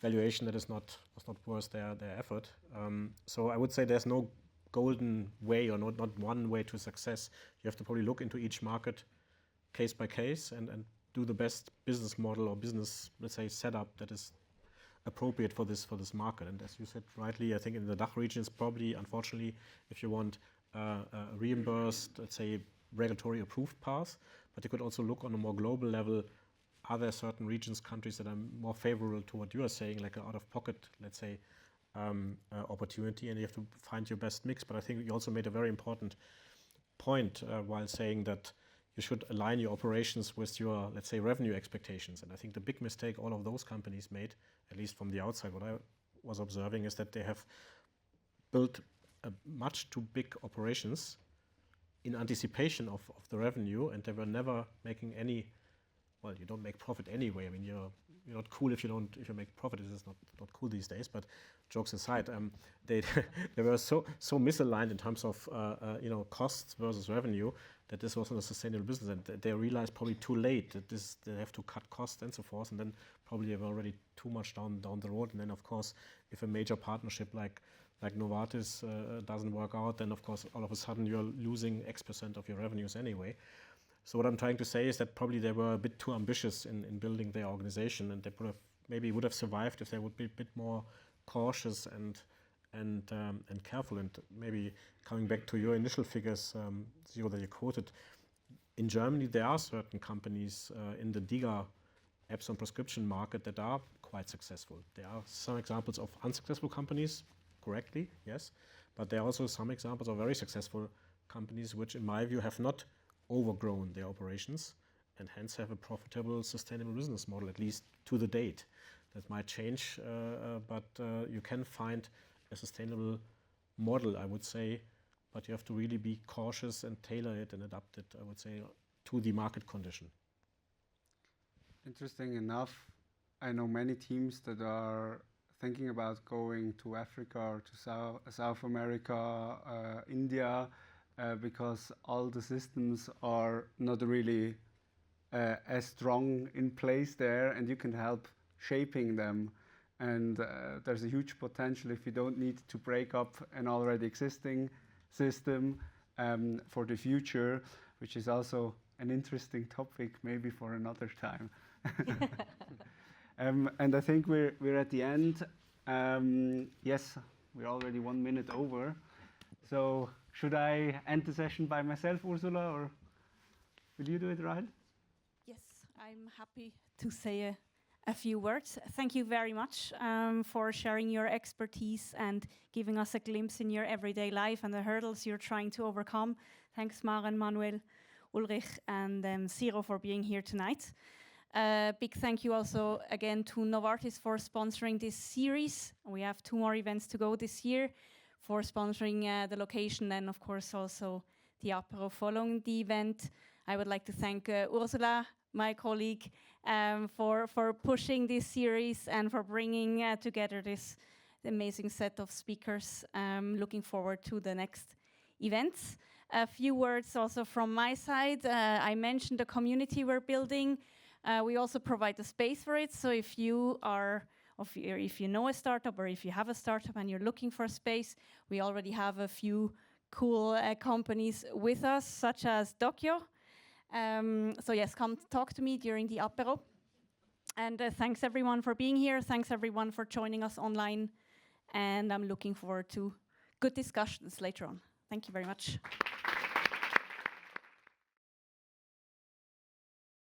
valuation that was not worth their effort. So I would say there's no golden way or not one way to success. You have to probably look into each market case by case and do the best business model or business, let's say, setup that is appropriate for this market. And as you said rightly, I think in the DACH region is probably, unfortunately, if you want a reimbursed, let's say, regulatory approved path, but you could also look on a more global level. Are there certain regions, countries that are more favorable to what you are saying, like an out-of-pocket, let's say, opportunity, and you have to find your best mix. But I think you also made a very important point while saying that you should align your operations with your, let's say, revenue expectations. And I think the big mistake all of those companies made, at least from the outside, what I was observing, is that they have built a much too big operations in anticipation of the revenue, and they were never making any. Well, you don't make profit anyway. I mean, you're not cool if you make profit. This is not cool these days. But jokes aside, they were so misaligned in terms of costs versus revenue that this wasn't a sustainable business, and they realized probably too late that they have to cut costs and so forth, and then probably they were already too much down the road. And then of course, if a major partnership like Novartis doesn't work out, then of course all of a sudden you're losing X% of your revenues anyway. So what I'm trying to say is that probably they were a bit too ambitious in building their organization, and they would have survived if they would be a bit more cautious and careful. And maybe coming back to your initial figures, Zero, that you quoted, in Germany there are certain companies in the DiGA apps on prescription market that are quite successful. There are some examples of unsuccessful companies, correctly, yes, but there are also some examples of very successful companies which, in my view, have not overgrown their operations and hence have a profitable, sustainable business model, at least to the date. That might change, but you can find a sustainable model, I would say, but you have to really be cautious and tailor it and adapt it, I would say, to the market condition. Interesting enough, I know many teams that are thinking about going to Africa or to South America, India, because all the systems are not really as strong in place there, and you can help shaping them. And there's a huge potential if you don't need to break up an already existing system for the future, which is also an interesting topic maybe for another time. And I think we're at the end. Yes, we're already 1 minute over. So should I end the session by myself, Ursula, or will you do it, Rahel? Yes, I'm happy to say a few words. Thank you very much for sharing your expertise and giving us a glimpse in your everyday life and the hurdles you're trying to overcome. Thanks, Maren, Manuel, Ulrich, and Zero for being here tonight. Big thank you also again to Novartis for sponsoring this series. We have 2 more events to go this year, for sponsoring the location, and of course also the apéro following the event. I would like to thank Ursula, my colleague, for pushing this series and for bringing together this amazing set of speakers. Looking forward to the next events. A few words also from my side. I mentioned the community we're building. We also provide the space for it. So if you know a startup, or if you have a startup and you're looking for a space, we already have a few cool companies with us, such as Dokyo. So yes, come talk to me during the apéro. And thanks everyone for being here. Thanks everyone for joining us online. And I'm looking forward to good discussions later on. Thank you very much.